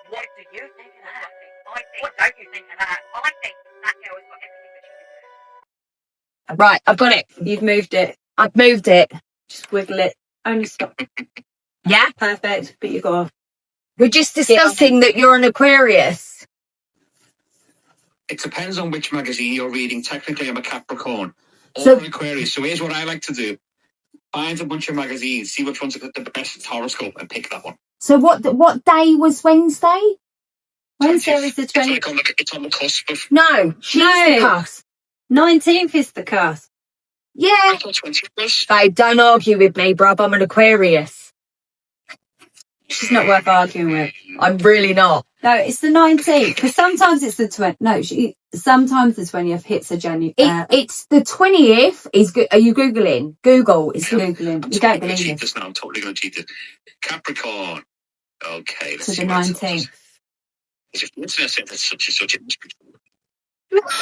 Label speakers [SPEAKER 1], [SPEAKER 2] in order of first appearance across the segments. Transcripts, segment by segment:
[SPEAKER 1] What do you think of that? What don't you think of that? I think that girl has got everything that she deserves. Right, I've got it.
[SPEAKER 2] You've moved it.
[SPEAKER 1] I've moved it.
[SPEAKER 2] Just wiggle it. Only stop.
[SPEAKER 1] Yeah?
[SPEAKER 2] Perfect. But you got.
[SPEAKER 1] We're just discussing that you're an Aquarius.
[SPEAKER 3] It depends on which magazine you're reading. Technically, I'm a Capricorn or
[SPEAKER 1] So-
[SPEAKER 3] an Aquarius. So here's what I like to do. Find a bunch of magazines, see which one's got the best horoscope, and pick that one.
[SPEAKER 1] So what day was Wednesday?
[SPEAKER 2] Wednesday was the 20th.
[SPEAKER 3] It's on the cusp of...
[SPEAKER 1] No, she's the cusp.
[SPEAKER 2] 19th is the cusp.
[SPEAKER 1] Yeah.
[SPEAKER 3] I thought 20th was.
[SPEAKER 1] Babe, don't argue with me, bruv. I'm an Aquarius.
[SPEAKER 2] She's not worth arguing with.
[SPEAKER 1] I'm really not.
[SPEAKER 2] No, it's the 19th. Because sometimes it's the 20th. No, sometimes the 20th hits a January.
[SPEAKER 1] It's the 20th. Are you Googling? Google. It's
[SPEAKER 2] Googling. You don't believe
[SPEAKER 3] cheat
[SPEAKER 2] it.
[SPEAKER 3] this now. I'm totally going to cheat it. Capricorn. Okay. Let's
[SPEAKER 2] To
[SPEAKER 3] see
[SPEAKER 2] the
[SPEAKER 3] what it
[SPEAKER 2] 19th.
[SPEAKER 3] says. That's such a...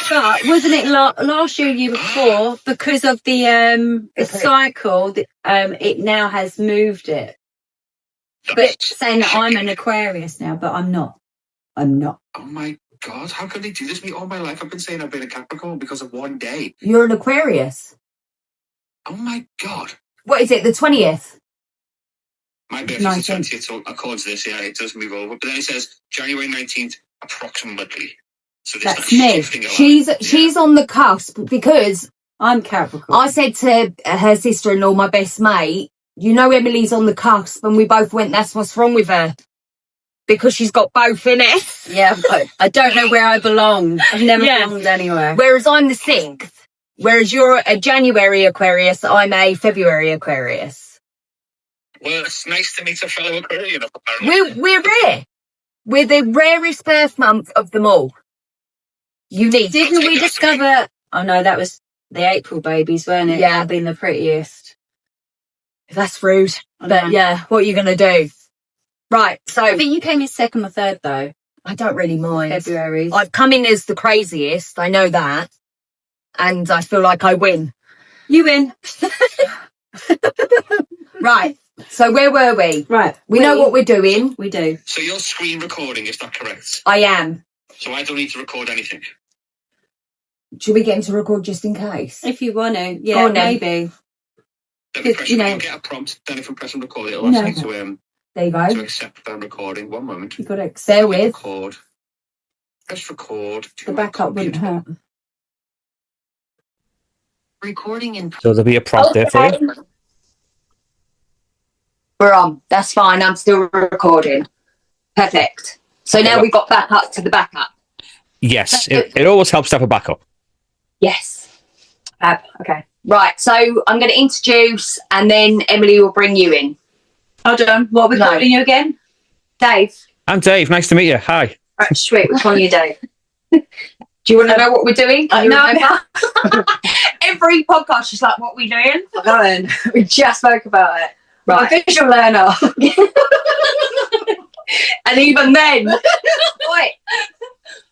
[SPEAKER 2] But wasn't it last year before, because of the cycle, it now has moved it. But saying that I'm an Aquarius now, but I'm not. I'm not.
[SPEAKER 3] Oh my God, how can they do this to me all my life? I've been saying I've been a Capricorn because of one day.
[SPEAKER 1] You're an Aquarius.
[SPEAKER 3] Oh my God.
[SPEAKER 1] What is it? The 20th?
[SPEAKER 3] My birthday's the 20th, so according to this, yeah, it does move over. But then it says January 19th, approximately. So there's
[SPEAKER 2] That's
[SPEAKER 3] that
[SPEAKER 2] me.
[SPEAKER 3] shifting a lot.
[SPEAKER 1] She's on the cusp because
[SPEAKER 2] I'm Capricorn.
[SPEAKER 1] I said to her sister-in-law, my best mate, you know Emily's on the cusp, and we both went, that's what's wrong with her. Because she's got both in it.
[SPEAKER 2] Yeah, but I don't know where I belong. I've never belonged anywhere.
[SPEAKER 1] Whereas I'm the 6th. Whereas you're a January Aquarius, I'm a February Aquarius.
[SPEAKER 3] Well, it's nice to meet a fellow Aquarian. Apparently.
[SPEAKER 1] We're rare. We're the rarest birth month of them all. Unique.
[SPEAKER 2] Didn't we discover... Oh, no, that was the April babies, weren't it?
[SPEAKER 1] Yeah.
[SPEAKER 2] Being the prettiest.
[SPEAKER 1] That's rude.
[SPEAKER 2] I
[SPEAKER 1] But
[SPEAKER 2] know.
[SPEAKER 1] yeah, what are you going to do? Right, so...
[SPEAKER 2] I think you came in 2nd or 3rd, though.
[SPEAKER 1] I don't really mind.
[SPEAKER 2] February.
[SPEAKER 1] I've come in as the craziest, I know that. And I feel like I win.
[SPEAKER 2] You win.
[SPEAKER 1] Right, so where were we?
[SPEAKER 2] Right.
[SPEAKER 1] We know what we're doing.
[SPEAKER 2] We do.
[SPEAKER 3] So you're screen recording, is that correct?
[SPEAKER 1] I am.
[SPEAKER 3] So I don't need to record anything.
[SPEAKER 1] Should we get him to record just in case?
[SPEAKER 2] If you want to. Yeah,
[SPEAKER 1] Go on then.
[SPEAKER 2] maybe.
[SPEAKER 3] Then we
[SPEAKER 2] Because, you know-
[SPEAKER 3] you'll get a prompt, then if I'm pressing record, it'll ask me
[SPEAKER 1] There you
[SPEAKER 3] to
[SPEAKER 1] go.
[SPEAKER 3] accept that I'm recording. One moment.
[SPEAKER 2] You got to
[SPEAKER 1] Bear with.
[SPEAKER 3] Record. Press record.
[SPEAKER 2] The backup wouldn't hurt.
[SPEAKER 3] Recording in...
[SPEAKER 4] So there'll be a prompt there for you.
[SPEAKER 1] We're on. That's fine. I'm still recording. Perfect. So now we've got back up to the backup.
[SPEAKER 4] Yes, it always helps to have a backup.
[SPEAKER 1] Yes. Okay. Right. So I'm going to introduce and then Emily will bring you in.
[SPEAKER 2] Hold on. What are we calling you again? Dave.
[SPEAKER 4] I'm Dave. Nice to meet you. Hi.
[SPEAKER 1] Right, sweet. We're calling you Dave. Do you want to know what we're doing? Can you
[SPEAKER 2] No.
[SPEAKER 1] remember? Every podcast, she's like, what are we doing?
[SPEAKER 2] Go on.
[SPEAKER 1] We just spoke about it.
[SPEAKER 2] Right.
[SPEAKER 1] I'm a visual learner. And even then. Wait.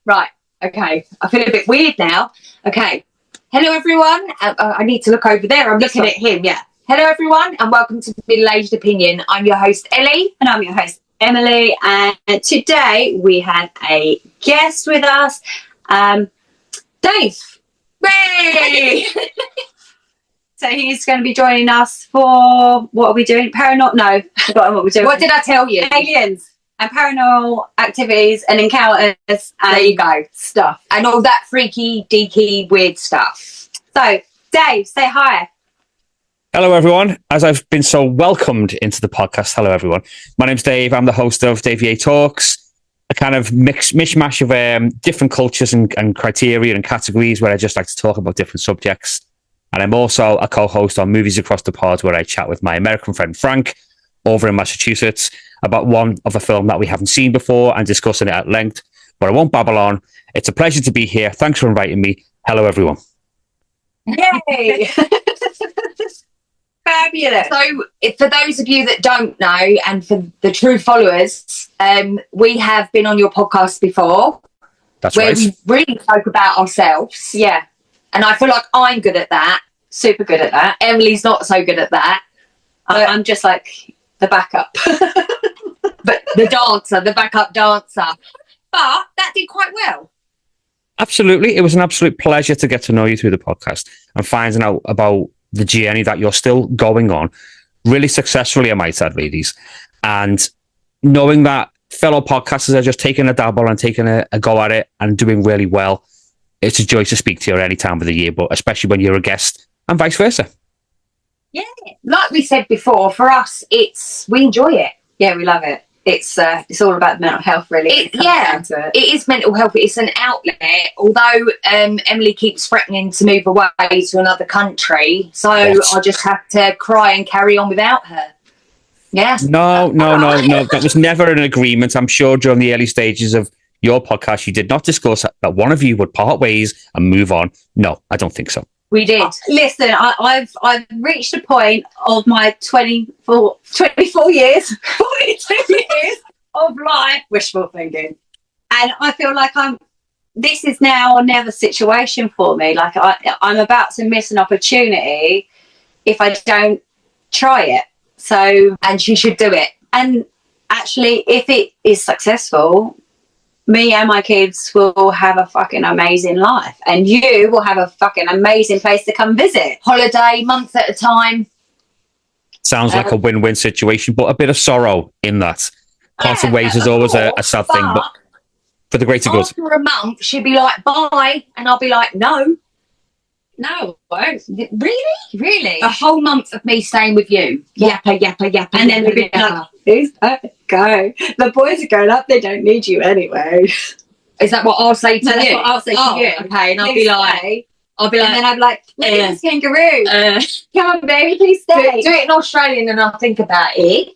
[SPEAKER 1] Right. Okay. I feel a bit weird now. Okay. Hello, everyone. I need to look over there. I'm looking at him. Yeah. Hello, everyone, and welcome to Middle Aged Opinion. I'm your host, Ellie.
[SPEAKER 2] And I'm your host, Emily. And today we have a guest with us, Dave.
[SPEAKER 1] Ray!
[SPEAKER 2] So he's going to be joining us for, what are we doing? Paranormal? No, I've forgotten what we're doing.
[SPEAKER 1] What did I tell you?
[SPEAKER 2] Aliens and paranormal activities and encounters and
[SPEAKER 1] There you go.
[SPEAKER 2] stuff.
[SPEAKER 1] And all that freaky, deaky, weird stuff.
[SPEAKER 2] So, Dave, say hi.
[SPEAKER 4] Hello, everyone. As I've been so welcomed into the podcast, hello, everyone. My name's Dave. I'm the host of Dave VA Talks, a kind of mishmash of different cultures and criteria and categories where I just like to talk about different subjects. And I'm also a co-host on Movies Across the Pod, where I chat with my American friend Frank over in Massachusetts about one of a film that we haven't seen before and discussing it at length. But I won't babble on. It's a pleasure to be here. Thanks for inviting me. Hello, everyone.
[SPEAKER 1] Yay!
[SPEAKER 2] Fabulous.
[SPEAKER 1] So, for those of you that don't know, and for the true followers, we have been on your podcast before.
[SPEAKER 4] That's
[SPEAKER 1] where
[SPEAKER 4] right.
[SPEAKER 1] we really spoke about ourselves.
[SPEAKER 2] Yeah,
[SPEAKER 1] And I feel like I'm good at that.
[SPEAKER 2] super good at that.
[SPEAKER 1] Emily's not so good at that.
[SPEAKER 2] I'm just like the backup.
[SPEAKER 1] but the dancer, the backup dancer. But that did quite well.
[SPEAKER 4] Absolutely. It was an absolute pleasure to get to know you through the podcast and finding out about the journey that you're still going on, really successfully, I might add, ladies. And knowing that fellow podcasters are just taking a dabble and taking a go at it and doing really well. It's a joy to speak to you at any time of the year, but especially when you're a guest and vice versa.
[SPEAKER 1] Yeah. Like we said before, for us, we enjoy it.
[SPEAKER 2] Yeah, we love it. It's all about mental health, really.
[SPEAKER 1] It is mental health. It's an outlet. Although Emily keeps threatening to move away to another country, so
[SPEAKER 4] What?
[SPEAKER 1] I just have to cry and carry on without her. Yeah.
[SPEAKER 4] No. That was never an agreement. I'm sure during the early stages of your podcast, you did not discuss that one of you would part ways and move on. No, I don't think so.
[SPEAKER 1] We did.
[SPEAKER 2] Listen, I've reached a point of my 24 years, 42 years of life, wishful thinking. And I feel like this is now or never situation for me. Like I'm about to miss an opportunity if I don't try it. So,
[SPEAKER 1] And she should do it.
[SPEAKER 2] and actually, if it is successful, me and my kids will have a fucking amazing life, and you will have a fucking amazing place to come visit.
[SPEAKER 1] Holiday, month at a time.
[SPEAKER 4] Sounds like a win-win situation, but a bit of sorrow in that. Parting ways is always a sad thing, but for the greater good.
[SPEAKER 1] After a month, she'd be like, bye. And I'll be like, no.
[SPEAKER 2] No, I won't.
[SPEAKER 1] Really? A whole month of me staying with you. Yappa.
[SPEAKER 2] And then we'd be like, who's that guy? The boys are going up, they don't need you anyway.
[SPEAKER 1] Is that what I'll say to
[SPEAKER 2] No,
[SPEAKER 1] you?
[SPEAKER 2] that's what I'll say to you.
[SPEAKER 1] Okay, and I'll
[SPEAKER 2] Please
[SPEAKER 1] be like,
[SPEAKER 2] stay. And then I'm like, look at this kangaroo.
[SPEAKER 1] uh,
[SPEAKER 2] Come on, baby, please
[SPEAKER 1] do
[SPEAKER 2] stay.
[SPEAKER 1] it in Australian and I'll think about it.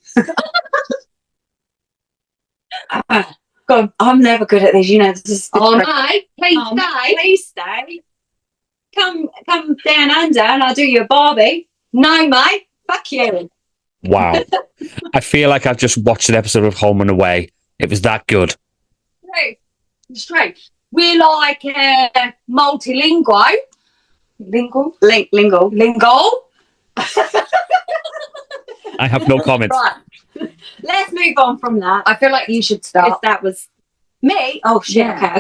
[SPEAKER 2] God, I'm never good at this. You know, this is.
[SPEAKER 1] Oh, no, please
[SPEAKER 2] Oh,
[SPEAKER 1] stay.
[SPEAKER 2] Please stay. Come down under, and I'll do you a Barbie.
[SPEAKER 1] No, mate.
[SPEAKER 2] Fuck you.
[SPEAKER 4] Wow. I feel like I've just watched an episode of Home and Away. It was that good.
[SPEAKER 1] Straight. We're like multilingual. Lingual?
[SPEAKER 2] Lingo.
[SPEAKER 4] I have no comment.
[SPEAKER 1] Right.
[SPEAKER 2] Let's move on from that.
[SPEAKER 1] I feel like you should
[SPEAKER 2] If
[SPEAKER 1] start.
[SPEAKER 2] that was me. Oh shit.
[SPEAKER 1] Yeah.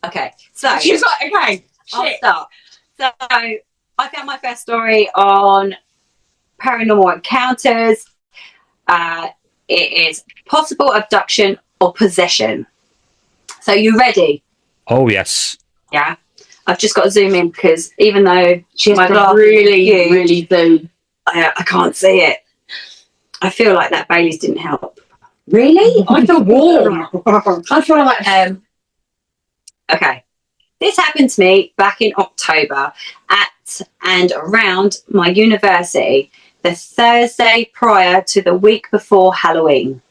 [SPEAKER 2] Okay. So
[SPEAKER 1] She's like, okay.
[SPEAKER 2] I'll
[SPEAKER 1] Shit.
[SPEAKER 2] start. So I found my first story on Paranormal Encounters. It is possible abduction or possession. So you ready?
[SPEAKER 4] Oh, yes.
[SPEAKER 2] Yeah. I've just got to zoom in because even though
[SPEAKER 1] She has
[SPEAKER 2] my
[SPEAKER 1] to
[SPEAKER 2] glass is
[SPEAKER 1] really,
[SPEAKER 2] huge,
[SPEAKER 1] really zoom.
[SPEAKER 2] I can't see it. I feel like that Bailey's didn't help.
[SPEAKER 1] Really? I feel warm. I feel like
[SPEAKER 2] Okay. This happened to me back in October at and around my university, the Thursday prior to the week before Halloween.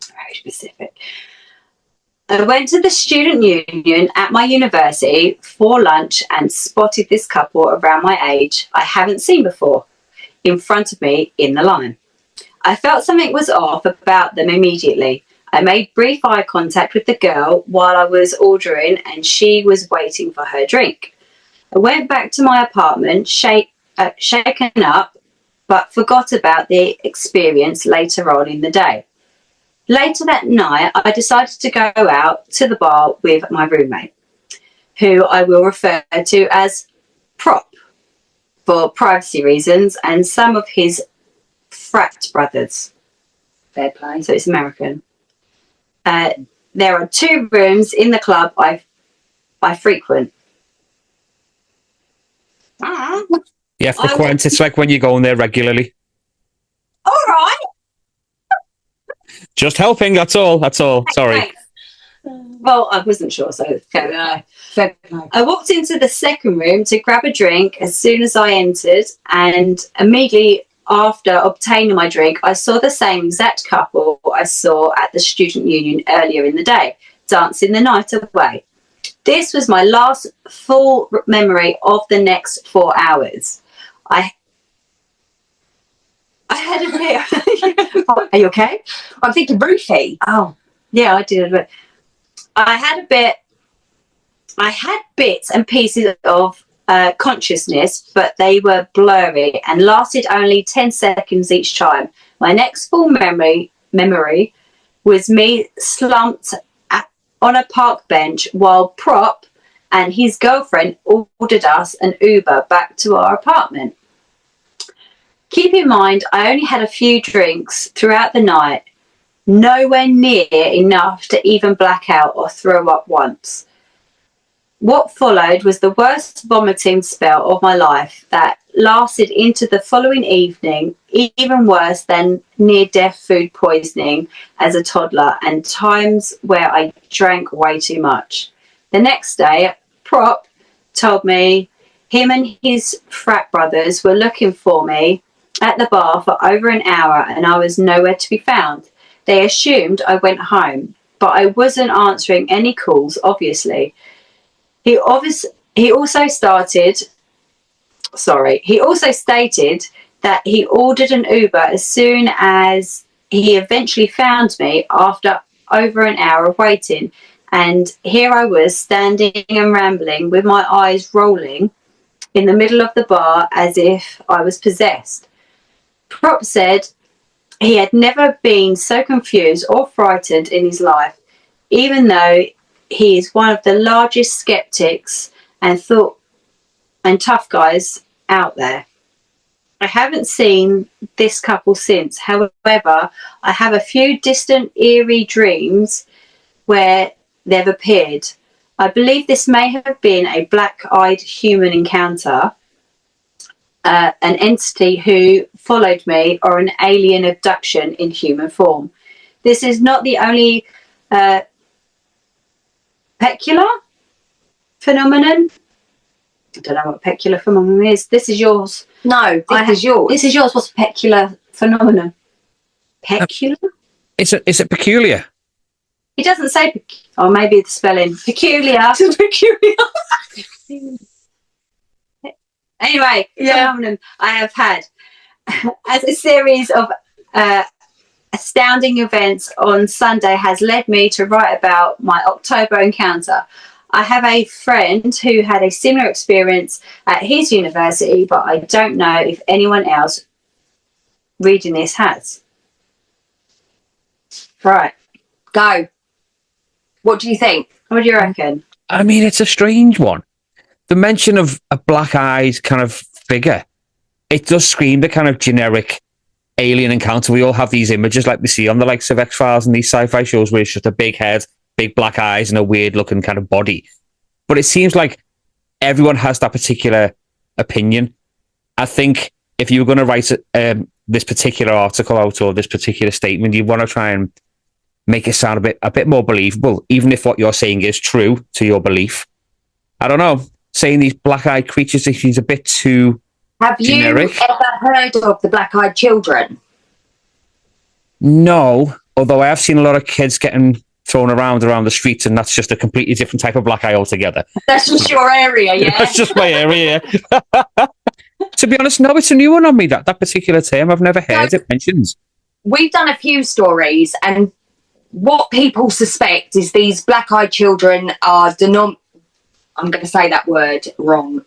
[SPEAKER 2] Very specific. I went to the student union at my university for lunch and spotted this couple around my age I haven't seen before in front of me in the line. I felt something was off about them immediately. I made brief eye contact with the girl while I was ordering and she was waiting for her drink. I went back to my apartment, shaken up, but forgot about the experience later on in the day. Later that night, I decided to go out to the bar with my roommate, who I will refer to as Prop for privacy reasons, and some of his frat brothers.
[SPEAKER 1] fair play.
[SPEAKER 2] So it's American. There are 2 rooms in the club I frequent.
[SPEAKER 4] Yeah, frequent. It's like when you go in there regularly.
[SPEAKER 2] All right.
[SPEAKER 4] Just helping, that's all. Sorry.
[SPEAKER 2] Thanks. Well, I wasn't sure, so
[SPEAKER 1] Fair play.
[SPEAKER 2] I walked into the second room to grab a drink as soon as I entered, and immediately after obtaining my drink, I saw the same exact couple I saw at the student union earlier in the day, dancing the night away. This was my last full memory of the next 4 hours. I had a bit. Are you okay?
[SPEAKER 1] I'm thinking roofie.
[SPEAKER 2] Oh, yeah, I did. I had bits and pieces of consciousness, but they were blurry and lasted only 10 seconds each time. My next full memory was me slumped on a park bench while Prop and his girlfriend ordered us an Uber back to our apartment. Keep in mind, I only had a few drinks throughout the night, nowhere near enough to even black out or throw up once. What followed was the worst vomiting spell of my life that lasted into the following evening, even worse than near-death food poisoning as a toddler, and times where I drank way too much. The next day, Prop told me him and his frat brothers were looking for me at the bar for over an hour and I was nowhere to be found. They assumed I went home, but I wasn't answering any calls, obviously. He also stated that he ordered an Uber as soon as he eventually found me after over an hour of waiting. And here I was standing and rambling with my eyes rolling in the middle of the bar as if I was possessed. Prop said he had never been so confused or frightened in his life, even though he is one of the largest skeptics and tough guys out there. I haven't seen this couple since. However, I have a few distant, eerie dreams where they've appeared. I believe this may have been a black-eyed human encounter, an entity who followed me, or an alien abduction in human form. This is not the only peculiar phenomenon. I don't know what peculiar phenomenon is. This is yours.
[SPEAKER 1] No, this is yours.
[SPEAKER 2] This is yours. What's peculiar phenomenon? Peculiar?
[SPEAKER 4] Is it peculiar?
[SPEAKER 2] It doesn't say. Or maybe the spelling. Peculiar.
[SPEAKER 1] peculiar.
[SPEAKER 2] Anyway, phenomenon I have had as a series of astounding events on Sunday has led me to write about my October encounter. I have a friend who had a similar experience at his university, but I don't know if anyone else reading this has.
[SPEAKER 1] Right, go. What do you think?
[SPEAKER 2] What do you reckon?
[SPEAKER 4] I mean, it's a strange one. The mention of a black-eyed kind of figure, it does scream the kind of generic alien encounter. We all have these images like we see on the likes of X-Files and these sci-fi shows where it's just a big head, big black eyes, and a weird-looking kind of body. But it seems like everyone has that particular opinion. I think if you were going to write this particular article out or this particular statement, you want to try and make it sound a bit more believable, even if what you're saying is true to your belief. I don't know. Saying these black-eyed creatures is a bit too generic.
[SPEAKER 1] Have you ever heard of the black-eyed children?
[SPEAKER 4] No, although I have seen a lot of kids getting thrown around the streets, and that's just a completely different type of black eye altogether.
[SPEAKER 1] That's just your area, yeah?
[SPEAKER 4] That's just my area, yeah. To be honest, no, it's a new one on me, that particular term. I've never heard it mentioned.
[SPEAKER 1] We've done a few stories, and what people suspect is these black-eyed children are I'm going to say that word wrong.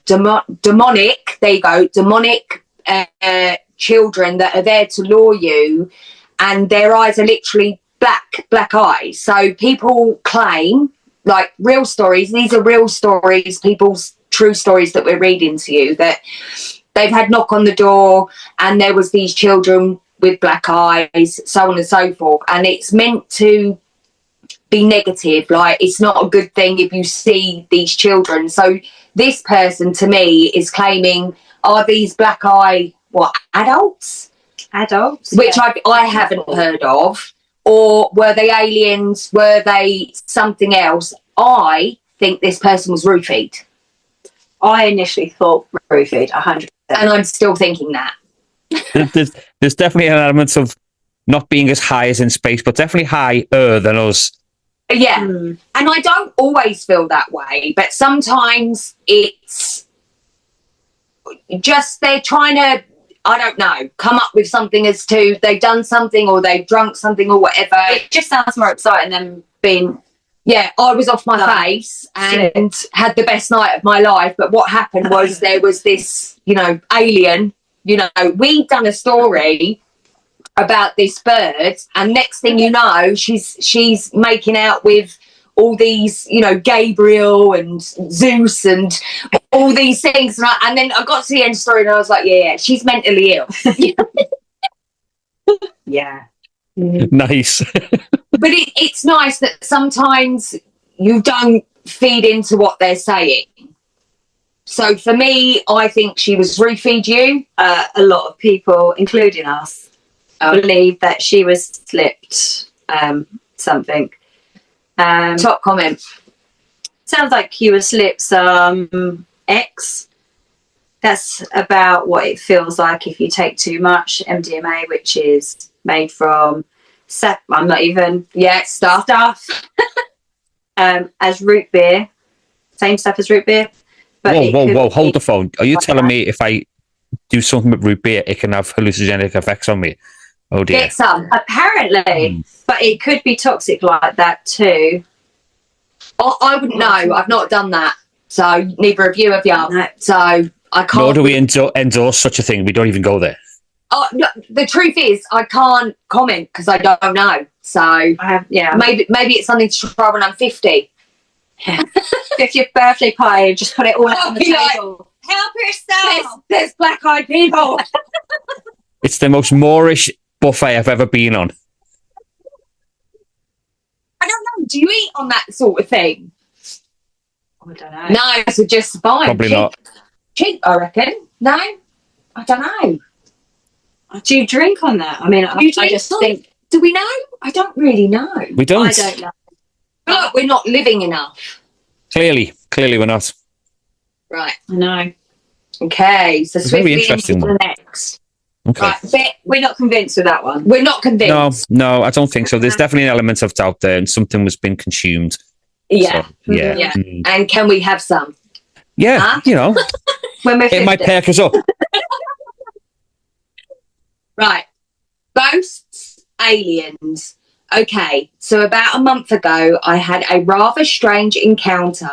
[SPEAKER 1] Demonic. There you go. Demonic children that are there to lure you, and their eyes are literally black eyes. So people claim, like real stories. These are real stories. People's true stories that we're reading to you, that they've had knock on the door, and there was these children with black eyes, so on and so forth. And it's meant to be negative, like it's not a good thing if you see these children. So this person to me is claiming, are these black eye adults which I haven't heard of, or were they aliens, were they something else? I think this person was roofied.
[SPEAKER 2] I initially thought roofied 100%,
[SPEAKER 1] and I'm still thinking that.
[SPEAKER 4] There's definitely an element of not being as high as in space, but definitely higher than us.
[SPEAKER 1] Yeah, and I don't always feel that way, but sometimes it's just they're trying to, I don't know, come up with something as to they've done something or they've drunk something or whatever.
[SPEAKER 2] it just sounds more exciting than being.
[SPEAKER 1] Yeah, I was off my face and had the best night of my life, but what happened was there was this, alien. We'd done a story about this bird, and next thing you know, she's making out with all these, you know, Gabriel and Zeus and all these things. And then I got to the end of the story and I was like, yeah, she's mentally ill. Yeah.
[SPEAKER 4] Nice.
[SPEAKER 1] But it's nice that sometimes you don't feed into what they're saying. So for me, I think she was roofied you.
[SPEAKER 2] A lot of people, including us, believe that she was slipped something.
[SPEAKER 1] Top comment.
[SPEAKER 2] Sounds like you were slipped some X. That's about what it feels like if you take too much MDMA, which is made from I'm not even stuff as root beer, same stuff as root beer. But
[SPEAKER 4] whoa! Hold the phone. Are you telling me if I do something with root beer, it can have hallucinogenic effects on me? Oh dear.
[SPEAKER 1] Get some.
[SPEAKER 2] Apparently, but it could be toxic like that too.
[SPEAKER 1] I wouldn't know. I've not done that, so neither of you have you.
[SPEAKER 2] No.
[SPEAKER 1] So I can't.
[SPEAKER 4] Nor do we endorse such a thing. We don't even go there.
[SPEAKER 1] Oh, no, the truth is, I can't comment because I don't know. So maybe it's something to try when I'm 50.
[SPEAKER 2] 50th birthday party, just put it all out on the table.
[SPEAKER 1] Help yourself. There's black-eyed people.
[SPEAKER 4] It's the most Moorish buffet I've ever been on.
[SPEAKER 1] I don't know. Do you eat on that sort of thing?
[SPEAKER 2] I don't know.
[SPEAKER 1] No, so just fine.
[SPEAKER 4] Probably not.
[SPEAKER 1] Cheap, I reckon. No, I don't know.
[SPEAKER 2] Do you drink on that? I mean, I just think.
[SPEAKER 1] Do we know? I don't really know.
[SPEAKER 4] We don't.
[SPEAKER 2] I don't know.
[SPEAKER 1] Look, we're not living enough.
[SPEAKER 4] Clearly we're not.
[SPEAKER 1] Right.
[SPEAKER 2] I know.
[SPEAKER 1] Okay, so
[SPEAKER 4] It's very
[SPEAKER 1] swiftly
[SPEAKER 4] interesting
[SPEAKER 1] into the
[SPEAKER 4] one.
[SPEAKER 1] next.
[SPEAKER 4] Okay.
[SPEAKER 1] Right, but
[SPEAKER 2] We're not convinced with that one.
[SPEAKER 1] we're not convinced.
[SPEAKER 4] No, I don't think so. There's definitely an element of doubt there, and something was being consumed.
[SPEAKER 1] Yeah.
[SPEAKER 4] So, yeah.
[SPEAKER 1] Yeah.
[SPEAKER 4] Mm.
[SPEAKER 1] And can we have some?
[SPEAKER 4] Yeah,
[SPEAKER 1] Huh?
[SPEAKER 4] you know,
[SPEAKER 2] When we're
[SPEAKER 4] it might
[SPEAKER 2] 50.
[SPEAKER 4] perk us up.
[SPEAKER 1] Right. Ghosts, aliens. Okay, so about a month ago, I had a rather strange encounter.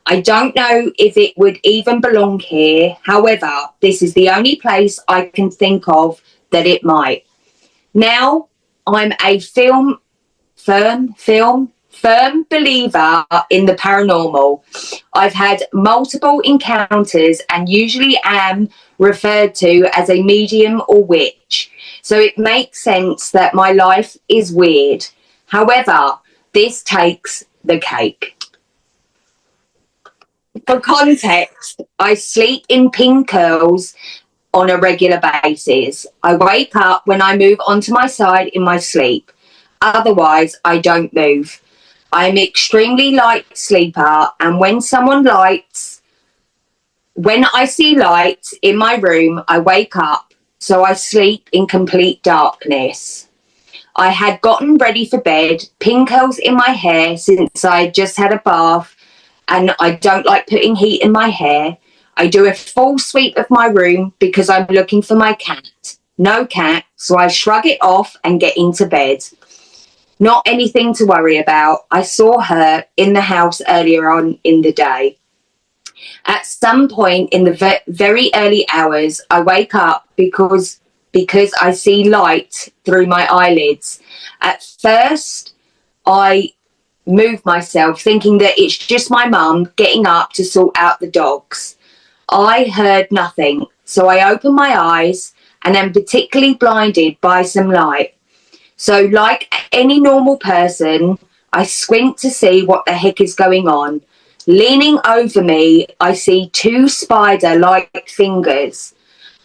[SPEAKER 1] I don't know if it would even belong here. However, this is the only place I can think of that it might. Now, I'm a firm believer in the paranormal. I've had multiple encounters and usually am referred to as a medium or witch. So it makes sense that my life is weird. However, this takes the cake. For context, I sleep in pin curls on a regular basis. I wake up when I move onto my side in my sleep. Otherwise, I don't move. I'm an extremely light sleeper, and when I see lights in my room, I wake up, so I sleep in complete darkness. I had gotten ready for bed, pin curls in my hair since I had just had a bath, and I don't like putting heat in my hair. I do a full sweep of my room because I'm looking for my cat. No cat, so I shrug it off and get into bed. Not anything to worry about. I saw her in the house earlier on in the day. At some point in the very early hours, I wake up because I see light through my eyelids. At first, I move myself thinking that it's just my mum getting up to sort out the dogs. I heard nothing, so I open my eyes and am particularly blinded by some light. So like any normal person, I squint to see what the heck is going on. Leaning over me, I see two spider-like fingers.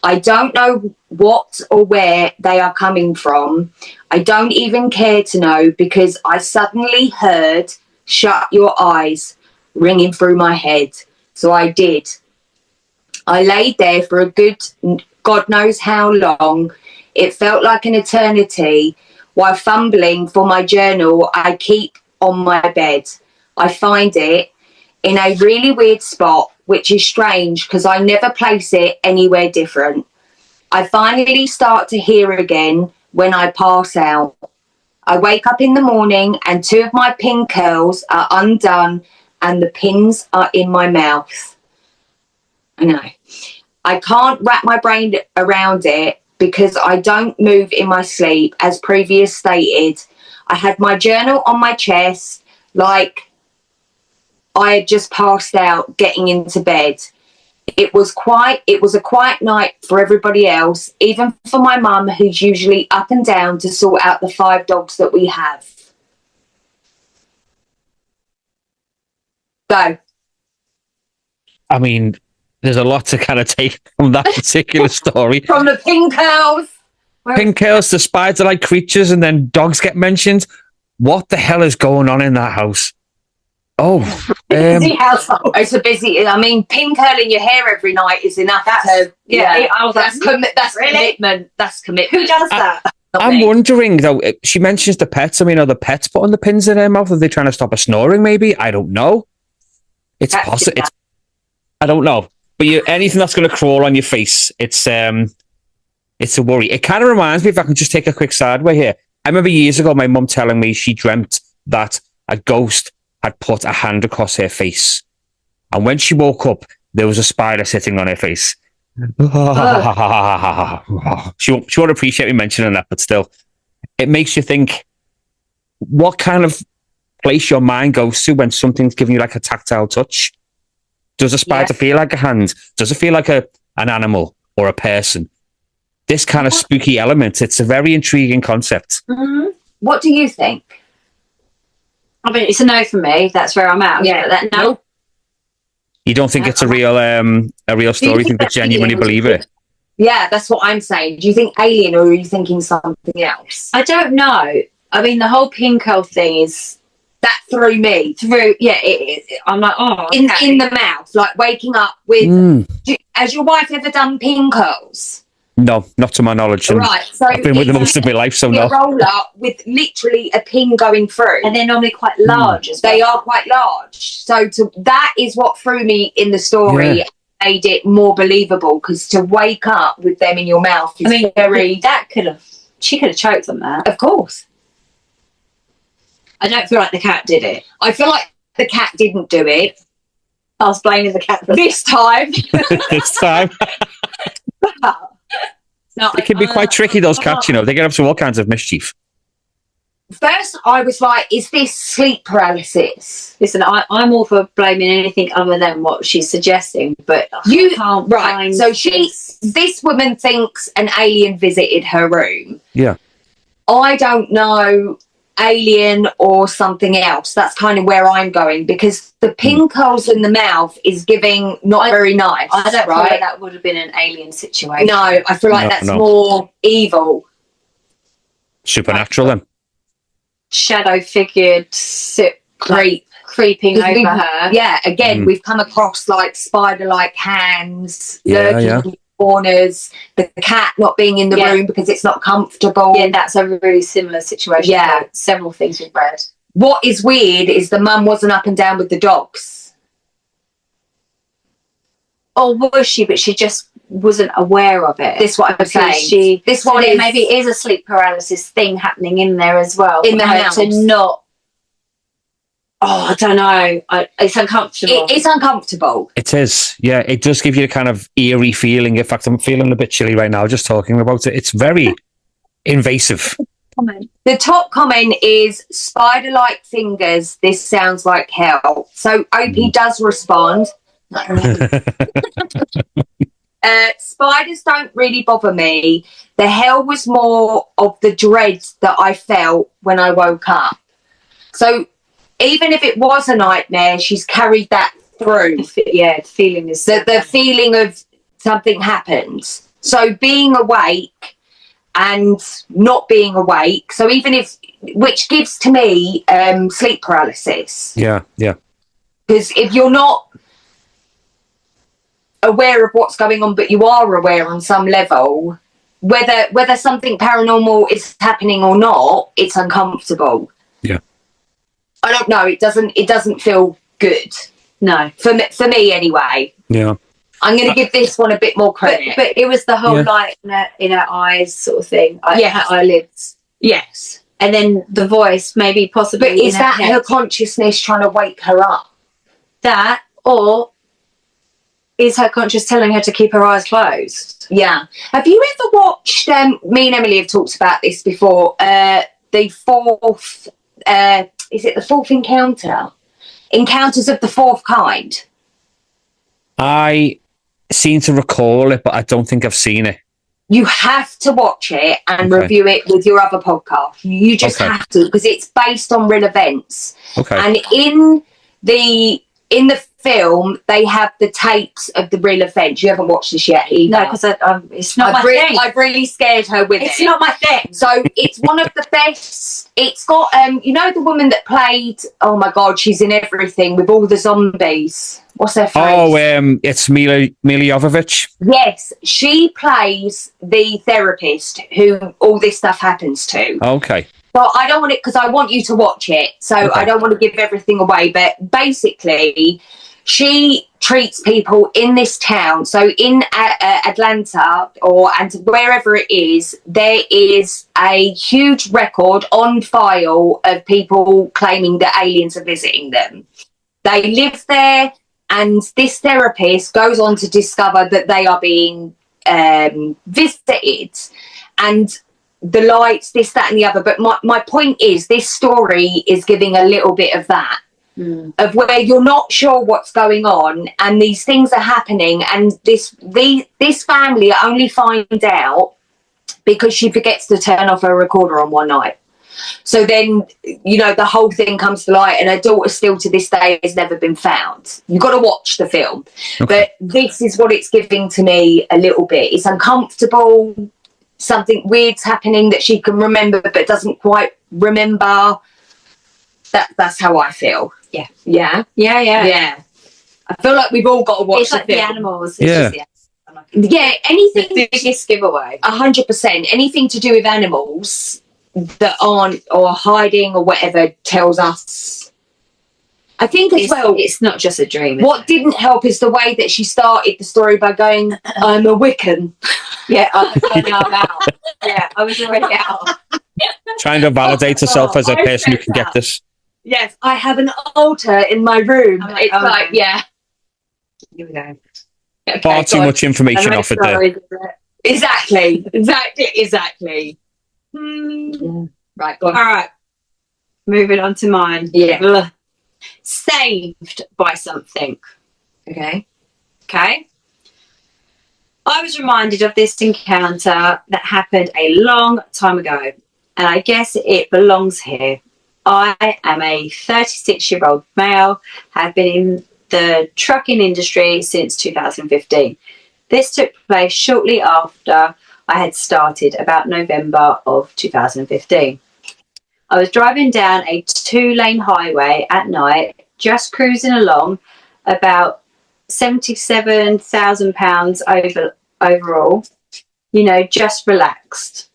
[SPEAKER 1] I don't know what or where they are coming from. I don't even care to know because I suddenly heard "shut your eyes" ringing through my head. So I did. I laid there for a good God knows how long. It felt like an eternity while fumbling for my journal I keep on my bed. I find it in a really weird spot, which is strange because I never place it anywhere different. I finally start to hear again when I pass out. I wake up in the morning and two of my pin curls are undone and the pins are in my mouth. I know. I can't wrap my brain around it because I don't move in my sleep, as previous stated. I had my journal on my chest, like I had just passed out getting into bed. It was a quiet night for everybody else, even for my mum, who's usually up and down to sort out the 5 dogs that we have. Go.
[SPEAKER 4] I mean, there's a lot to kind of take from that particular story.
[SPEAKER 1] From the pink curls.
[SPEAKER 4] Pink curls to spider-like creatures, and then dogs get mentioned. What the hell is going on in that house? Oh,
[SPEAKER 1] busy household. It's a busy. I mean, pin curling your hair every night is enough. That's commitment. That's commitment.
[SPEAKER 2] Who does that?
[SPEAKER 4] I'm wondering though. She mentions the pets. I mean, are the pets putting the pins in their mouth? Are they trying to stop her snoring? Maybe, I don't know. It's possible. I don't know. But anything that's going to crawl on your face, it's a worry. It kind of reminds me, if I can just take a quick sideway here. I remember years ago, my mum telling me she dreamt that a ghost had put a hand across her face. And when she woke up, there was a spider sitting on her face. She won't appreciate me mentioning that, but still. It makes you think, what kind of place your mind goes to when something's giving you like a tactile touch? Does a spider feel like a hand? Does it feel like an animal or a person? This kind of spooky element, it's a very intriguing concept.
[SPEAKER 1] Mm-hmm. What do you think?
[SPEAKER 2] I mean, it's a no for me. That's where I'm at.
[SPEAKER 1] Yeah.
[SPEAKER 2] No.
[SPEAKER 4] You don't think it's a real story? You think they genuinely believe it?
[SPEAKER 1] Yeah, that's what I'm saying. Do you think alien, or are you thinking something else?
[SPEAKER 2] I don't know. I mean, the whole pink curl thing is...
[SPEAKER 1] That threw me.
[SPEAKER 2] I'm like, oh, okay.
[SPEAKER 1] In the mouth, like waking up with... Has your wife ever done pin curls?
[SPEAKER 4] No, not to my knowledge.
[SPEAKER 1] Right, so
[SPEAKER 4] I've been with them most of my life, so no.
[SPEAKER 1] A roller with literally a pin going through.
[SPEAKER 2] And they're normally quite large as well.
[SPEAKER 1] They are quite large. So that is what threw me in the story.
[SPEAKER 4] Yeah.
[SPEAKER 1] Made it more believable, because to wake up with them in your mouth is very...
[SPEAKER 2] She could have choked on that.
[SPEAKER 1] Of course.
[SPEAKER 2] I don't feel like the cat did it.
[SPEAKER 1] I feel like the cat didn't do it.
[SPEAKER 2] I was blaming the cat for
[SPEAKER 1] this time.
[SPEAKER 4] This time.
[SPEAKER 2] No,
[SPEAKER 4] it can be quite tricky, those cats, you know. They get up to all kinds of mischief.
[SPEAKER 1] First, I was like, is this sleep paralysis?
[SPEAKER 2] Listen, I'm all for blaming anything other than what she's suggesting, but
[SPEAKER 1] you can't. Right. So this woman thinks an alien visited her room.
[SPEAKER 4] Yeah.
[SPEAKER 1] I don't know, alien or something else. That's kind of where I'm going, because the pink holes in the mouth is giving not very nice.
[SPEAKER 2] I don't feel like that would have been an alien situation.
[SPEAKER 1] No, I feel like that's more evil.
[SPEAKER 4] Supernatural then.
[SPEAKER 2] Shadow figured creeping over her.
[SPEAKER 1] Yeah, again, we've come across like spider-like hands lurking in the corners, the cat not being in the room because it's not comfortable.
[SPEAKER 2] Yeah, that's a really similar situation.
[SPEAKER 1] Yeah.
[SPEAKER 2] Several things we've read.
[SPEAKER 1] What is weird is the mum wasn't up and down with the dogs.
[SPEAKER 2] Or was she? But she just wasn't aware of it.
[SPEAKER 1] This is what I'm saying.
[SPEAKER 2] Maybe it is a sleep paralysis thing happening in there as well.
[SPEAKER 1] In the house.
[SPEAKER 2] To not... Oh, I don't know. It's uncomfortable.
[SPEAKER 1] It's uncomfortable.
[SPEAKER 4] It is. Yeah, it does give you a kind of eerie feeling. In fact, I'm feeling a bit chilly right now just talking about it. It's very invasive.
[SPEAKER 1] The top comment is spider-like fingers. This sounds like hell. So Opie does respond. Spiders don't really bother me. The hell was more of the dread that I felt when I woke up. So even if it was a nightmare, she's carried that through.
[SPEAKER 2] Yeah, the feeling is...
[SPEAKER 1] The feeling of something happened. So being awake and not being awake. So even if... Which gives to me sleep paralysis.
[SPEAKER 4] Yeah, yeah.
[SPEAKER 1] Because if you're not aware of what's going on, but you are aware on some level, whether something paranormal is happening or not, it's uncomfortable.
[SPEAKER 4] Yeah.
[SPEAKER 1] I don't know. It doesn't feel good.
[SPEAKER 2] No.
[SPEAKER 1] For me anyway.
[SPEAKER 4] Yeah.
[SPEAKER 1] I'm going to give this one a bit more credit.
[SPEAKER 2] But it was the whole light in her eyes sort of thing. Her eyelids.
[SPEAKER 1] Yes.
[SPEAKER 2] And then the voice, maybe possibly.
[SPEAKER 1] But is that her consciousness trying to wake her up?
[SPEAKER 2] That, or is her conscious telling her to keep her eyes closed?
[SPEAKER 1] Yeah. Have you ever watched, me and Emily have talked about this before, the fourth, is it the fourth encounter? Encounters of the Fourth Kind.
[SPEAKER 4] I seem to recall it, but I don't think I've seen it.
[SPEAKER 1] You have to watch it and
[SPEAKER 4] Okay.
[SPEAKER 1] review it with your other podcast. You just
[SPEAKER 4] Okay.
[SPEAKER 1] have to, because it's based on real events.
[SPEAKER 4] Okay.
[SPEAKER 1] And in the film, they have the tapes of the real events. You haven't watched this yet either.
[SPEAKER 2] No, because it's not my thing.
[SPEAKER 1] I've really scared her with it.
[SPEAKER 2] It's not my thing.
[SPEAKER 1] So it's one of the best. It's got, you know, the woman that played, oh my God, she's in everything with all the zombies. What's her face?
[SPEAKER 4] Oh, it's Mila Jovovich.
[SPEAKER 1] Yes, she plays the therapist who all this stuff happens to.
[SPEAKER 4] Okay.
[SPEAKER 1] So I don't want it, because I want you to watch it. So
[SPEAKER 4] Okay.
[SPEAKER 1] I don't want to give everything away. But basically, she treats people in this town. So in Atlanta and wherever it is, there is a huge record on file of people claiming that aliens are visiting them. They live there, and this therapist goes on to discover that they are being visited. And the lights, this, that, and the other. But my point is, this story is giving a little bit of that. Of where you're not sure what's going on, and these things are happening, and this family only find out because she forgets to turn off her recorder on one night. So then, you know, the whole thing comes to light, and her daughter still to this day has never been found. You've got to watch the film.
[SPEAKER 4] Okay.
[SPEAKER 1] But this is what it's giving to me a little bit. It's uncomfortable. Something weird's happening that she can remember but doesn't quite remember. That's how I feel.
[SPEAKER 2] Yeah.
[SPEAKER 1] Yeah.
[SPEAKER 2] Yeah.
[SPEAKER 1] Yeah. I feel like we've all got to watch
[SPEAKER 2] It's
[SPEAKER 1] the
[SPEAKER 2] like
[SPEAKER 1] film.
[SPEAKER 2] the animals.
[SPEAKER 4] Yeah.
[SPEAKER 2] It's just the
[SPEAKER 1] Yeah, anything,
[SPEAKER 2] the biggest giveaway.
[SPEAKER 1] 100%. Anything to do with animals that aren't or hiding or whatever tells us. I think as well,
[SPEAKER 2] It's not just a dream. is
[SPEAKER 1] what
[SPEAKER 2] it?
[SPEAKER 1] didn't help is the way that she started the story by going, I'm a Wiccan.
[SPEAKER 2] Yeah, I'm out. Yeah, I was already out.
[SPEAKER 4] Trying to validate herself as a
[SPEAKER 1] I
[SPEAKER 4] person who
[SPEAKER 1] said
[SPEAKER 4] can get
[SPEAKER 1] that.
[SPEAKER 4] this.
[SPEAKER 1] Yes, I have an altar in my room.
[SPEAKER 2] I'm like,
[SPEAKER 1] It's
[SPEAKER 2] oh,
[SPEAKER 1] like,
[SPEAKER 2] no.
[SPEAKER 1] yeah.
[SPEAKER 2] Here we go.
[SPEAKER 1] Okay,
[SPEAKER 4] Far too
[SPEAKER 1] God.
[SPEAKER 4] much information offered there.
[SPEAKER 1] Exactly. Right, go on.
[SPEAKER 2] All right. Moving on to mine.
[SPEAKER 1] Yeah.
[SPEAKER 2] Ugh. Saved by something.
[SPEAKER 1] Okay.
[SPEAKER 2] Okay. I was reminded of this encounter that happened a long time ago, and I guess it belongs here. I am a 36-year-old male, have been in the trucking industry since 2015. This took place shortly after I had started, about November of 2015. I was driving down a 2-lane highway at night, just cruising along, about £77,000 overall, you know, just relaxed.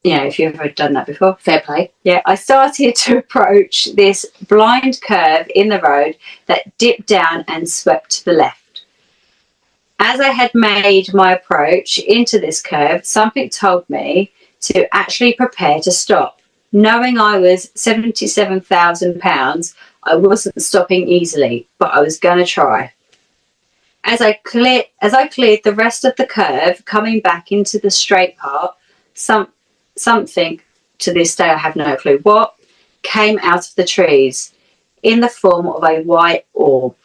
[SPEAKER 2] You know, if you've ever done that before.
[SPEAKER 1] Fair play.
[SPEAKER 2] Yeah, I started to approach this blind curve in the road that dipped down and swept to the left. As I had made my approach into this curve, something told me to actually prepare to stop. Knowing I was £77,000, I wasn't stopping easily, but I was going to try. As I cleared the rest of the curve, coming back into the straight part, something, to this day I have no clue what, came out of the trees in the form of a white orb.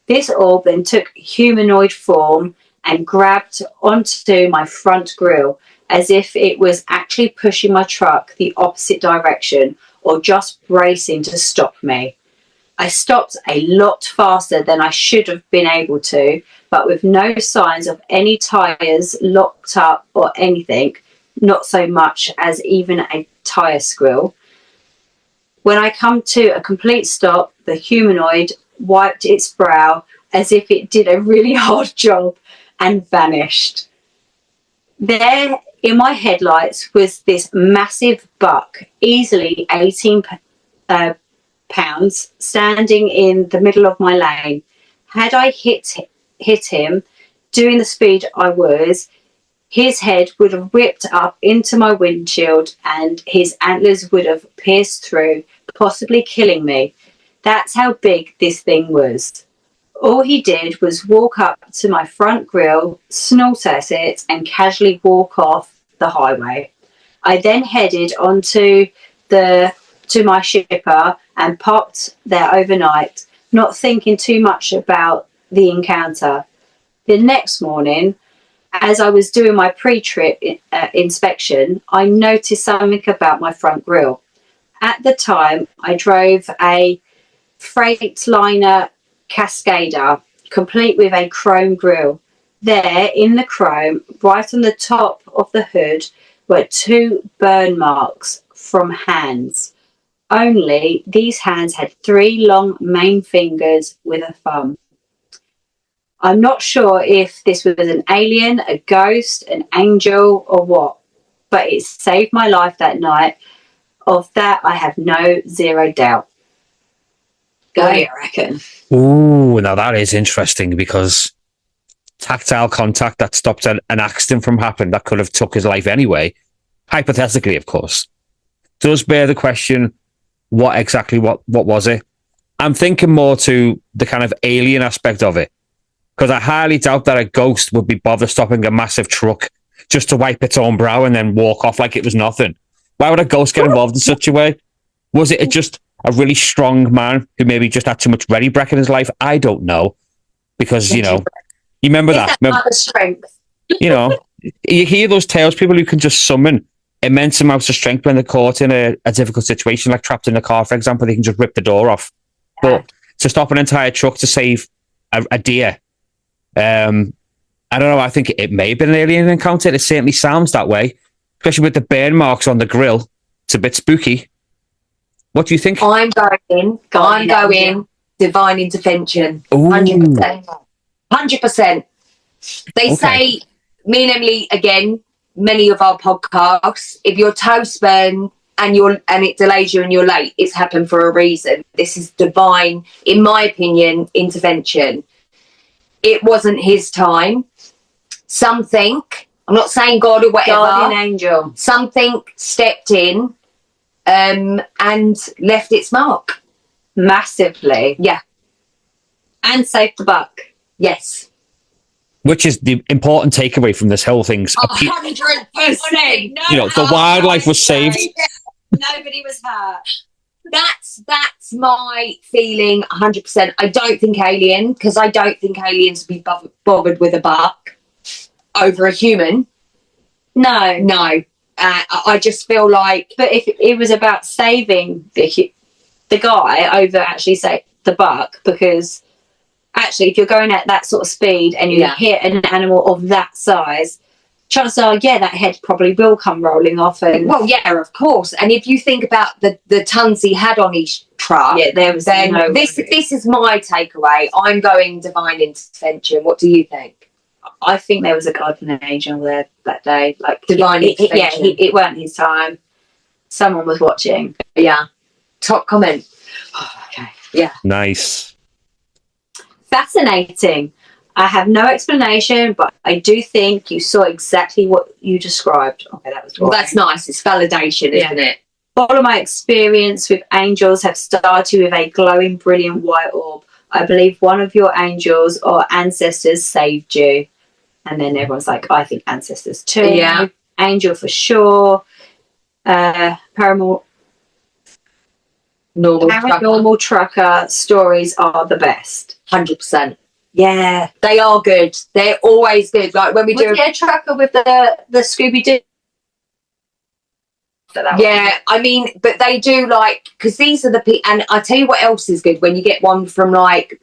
[SPEAKER 2] This orb then took humanoid form and grabbed onto my front grille as if it was actually pushing my truck the opposite direction or just bracing to stop me. I stopped a lot faster than I should have been able to, but with no signs of any tyres locked up or anything, not so much as even a tyre squill. When I come to a complete stop, the humanoid wiped its brow as if it did a really hard job and vanished. There in my headlights was this massive buck, easily 18 pounds, standing in the middle of my lane. Had I hit him doing the speed I was, his head would have whipped up into my windshield and his antlers would have pierced through, possibly killing me. That's how big this thing was. All he did was walk up to my front grille, snort at it, and casually walk off the highway. I then headed onto to my shipper and parked there overnight, not thinking too much about the encounter. The next morning, as I was doing my pre-trip inspection, I noticed something about my front grille. At the time, I drove a Freightliner Cascader, complete with a chrome grille. There, in the chrome, right on the top of the hood, were 2 burn marks from hands. Only these hands had 3 long main fingers with a thumb. I'm not sure if this was an alien, a ghost, an angel, or what, but it saved my life that night. Of that, I have zero doubt. Go, I reckon.
[SPEAKER 4] Ooh, now that is interesting because tactile contact that stopped an accident from happening that could have took his life anyway, hypothetically, of course, does bear the question, what was it? I'm thinking more to the kind of alien aspect of it, because I highly doubt that a ghost would be bothered stopping a massive truck just to wipe its own brow and then walk off like it was nothing. Why would a ghost get involved in such a way? Was it just a really strong man who maybe just had too much ready break in his life? I don't know. Because, you remember that?
[SPEAKER 1] Strength.
[SPEAKER 4] You hear those tales, people who can just summon immense amounts of strength when they're caught in a difficult situation, like trapped in a car, for example, they can just rip the door off. Yeah. But to stop an entire truck to save a deer, I don't know, I think it may have been an alien encounter. It certainly sounds that way, especially with the burn marks on the grill. It's a bit spooky. What do you think?
[SPEAKER 1] I'm going divine intervention.
[SPEAKER 4] Ooh.
[SPEAKER 1] 100%. They say, me and Emily, again, many of our podcasts, if your toast burn and it delays you and you're late, it's happened for a reason. This is divine, in my opinion, intervention. It wasn't his time. Something, I'm not saying God or whatever.
[SPEAKER 2] Guardian angel.
[SPEAKER 1] Something stepped in and left its mark.
[SPEAKER 2] Massively.
[SPEAKER 1] Yeah.
[SPEAKER 2] And saved the buck.
[SPEAKER 1] Yes.
[SPEAKER 4] Which is the important takeaway from this whole thing.
[SPEAKER 1] 100%.
[SPEAKER 4] The wildlife was saved.
[SPEAKER 2] Nobody was hurt.
[SPEAKER 1] That's my feeling 100%. I don't think alien, because I don't think aliens would be bothered with a buck over a human. No. I just feel like...
[SPEAKER 2] But if it was about saving the guy over actually say the buck, because actually if you're going at that sort of speed and you hit an animal of that size, chances are, that head probably will come rolling off. And
[SPEAKER 1] well, yeah, of course. And if you think about the tons he had on his truck, this is my takeaway. I'm going divine intervention. What do you think?
[SPEAKER 2] I think there was a guardian angel there that day. Like
[SPEAKER 1] divine intervention.
[SPEAKER 2] It weren't his time. Someone was watching.
[SPEAKER 1] Yeah. Top comment.
[SPEAKER 2] Oh, okay.
[SPEAKER 1] Yeah.
[SPEAKER 4] Nice.
[SPEAKER 2] Fascinating. I have no explanation, but I do think you saw exactly what you described. Okay, that was
[SPEAKER 1] well, that's nice. It's validation, isn't it?
[SPEAKER 2] All of my experience with angels have started with a glowing, brilliant white orb. I believe one of your angels or ancestors saved you. And then everyone's like, I think ancestors too.
[SPEAKER 1] Yeah.
[SPEAKER 2] Angel for sure. Paranormal trucker stories are the best.
[SPEAKER 1] 100%.
[SPEAKER 2] Yeah,
[SPEAKER 1] they are good. They're always good. Like when we do
[SPEAKER 2] a trucker with the Scooby-Doo.
[SPEAKER 1] Yeah, I mean, but they do because these are the people, and I tell you what else is good, when you get one from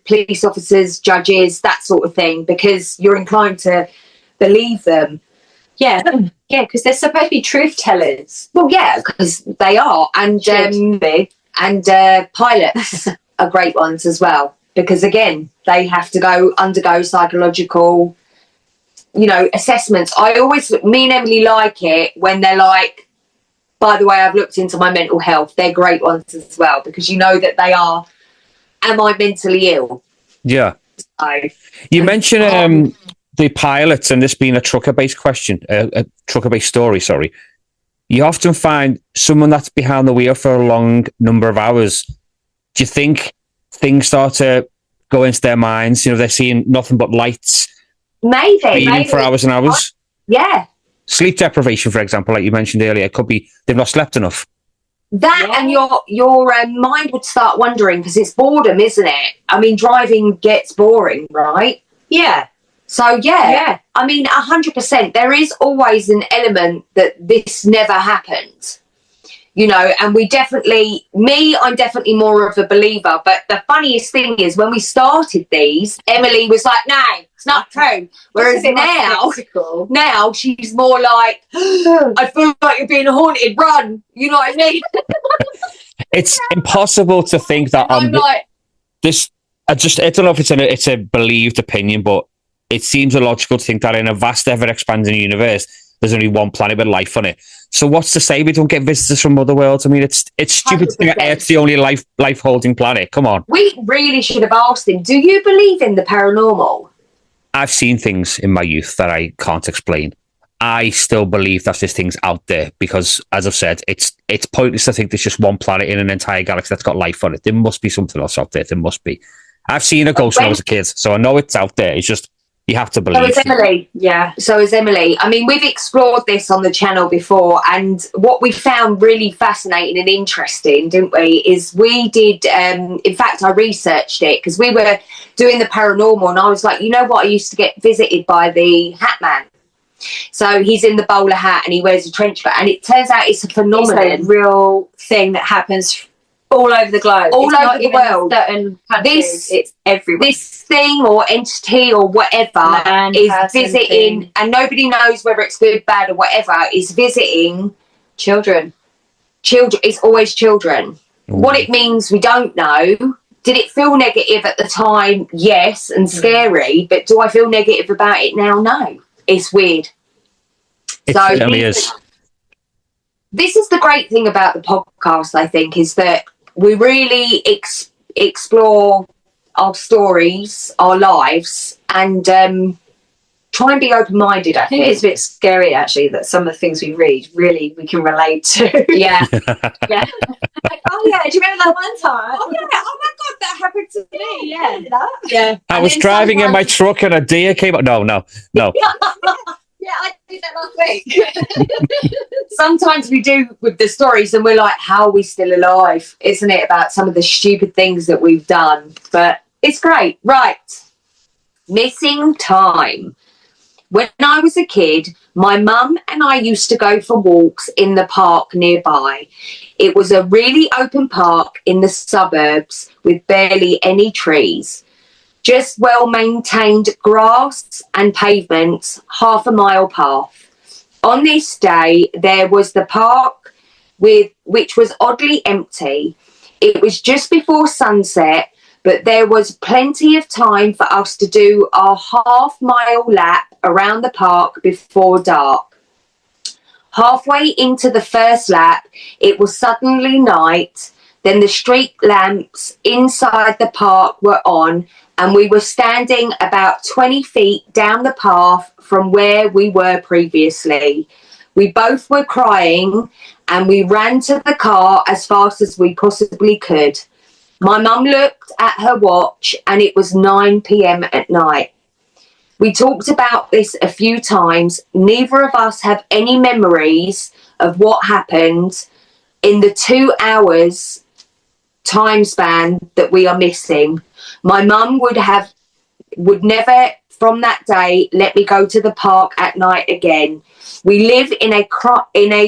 [SPEAKER 1] police officers, judges, that sort of thing, because you're inclined to believe them.
[SPEAKER 2] Yeah, because they're supposed to be truth tellers.
[SPEAKER 1] Well, yeah, because they are, and pilots are great ones as well. Because again, they have to undergo psychological, assessments. Me and Emily like it when they're like, by the way, I've looked into my mental health. They're great ones as well, because you know that they are, am I mentally ill?
[SPEAKER 4] Yeah. You mentioned the pilots and this being a trucker-based question, a trucker-based story, sorry. You often find someone that's behind the wheel for a long number of hours. Do you think things start to go into their minds. You know, they're seeing nothing but lights,
[SPEAKER 1] Maybe
[SPEAKER 4] for hours and hours.
[SPEAKER 1] Yeah.
[SPEAKER 4] Sleep deprivation, for example, like you mentioned earlier, it could be they've not slept enough.
[SPEAKER 1] That and your mind would start wondering, because it's boredom, isn't it? I mean, driving gets boring, right?
[SPEAKER 2] Yeah.
[SPEAKER 1] So yeah. I mean, 100%. There is always an element that this never happened, you know. And I'm definitely more of a believer. But the funniest thing is, when we started these, Emily was like, "No, it's not true." Whereas now she's more like, "I feel like you're being haunted. Run!" You know what I mean?
[SPEAKER 4] It's impossible to think that
[SPEAKER 1] I'm like,
[SPEAKER 4] this. I don't know if it's a believed opinion, but it seems illogical to think that in a vast, ever expanding universe, there's only one planet with life on it. So what's to say we don't get visitors from other worlds? I mean, it's stupid to think that Earth's the only life holding planet. Come on.
[SPEAKER 1] we really should have asked him, do you believe in the paranormal?
[SPEAKER 4] I've seen things in my youth that I can't explain. I still believe that there's things out there because, as I've said, it's pointless to think there's just one planet in an entire galaxy that's got life on it. There must be something else out there. There must be. I've seen a ghost when I was a kid, so I know it's out there. It's just you have to believe.
[SPEAKER 1] So is Emily. Yeah. So is Emily. I mean, we've explored this on the channel before, and what we found really fascinating and interesting, didn't we, is we did, in fact, I researched it because we were doing the paranormal, and I was like, you know what, I used to get visited by the Hat Man. So he's in the bowler hat and he wears a trench coat, and it turns out it's a phenomenon.
[SPEAKER 2] It's a real thing that happens all over the globe.
[SPEAKER 1] All over the world.
[SPEAKER 2] Certain countries, it's everywhere.
[SPEAKER 1] This thing or entity or whatever is visiting, and nobody knows whether it's good, bad, or whatever, is visiting
[SPEAKER 2] children.
[SPEAKER 1] It's always children. What it means, we don't know. Did it feel negative at the time? Yes, and scary. But do I feel negative about it now? No. It's weird.
[SPEAKER 4] It certainly is.
[SPEAKER 1] This is the great thing about the podcast, I think, is that we really explore our stories, our lives, and try and be open-minded. I think
[SPEAKER 2] it's a bit scary, actually, that some of the things we read really we can relate to.
[SPEAKER 1] Yeah.
[SPEAKER 2] Yeah. Like, oh yeah, do you remember that one time?
[SPEAKER 1] Oh yeah, oh my God, that happened to me.
[SPEAKER 2] Yeah.
[SPEAKER 1] Yeah.
[SPEAKER 4] I was driving in my truck and a deer came up. No.
[SPEAKER 1] Yeah, I did that last week. Sometimes we do with the stories and we're like, how are we still alive? Isn't it, about some of the stupid things that we've done? But it's great. Right. Missing time. When I was a kid, my mum and I used to go for walks in the park nearby. It was a really open park in the suburbs with barely any trees. Just well-maintained grass and pavements, half a mile path. On this day, there was the park, which was oddly empty. It was just before sunset, but there was plenty of time for us to do our half-mile lap around the park before dark. Halfway into the first lap, it was suddenly night. Then the street lamps inside the park were on, and we were standing about 20 feet down the path from where we were previously. We both were crying, and we ran to the car as fast as we possibly could. My mum looked at her watch, and it was 9 p.m. at night. We talked about this a few times. Neither of us have any memories of what happened in the 2 hours time span that we are missing. My mum would never from that day let me go to the park at night again. We live in a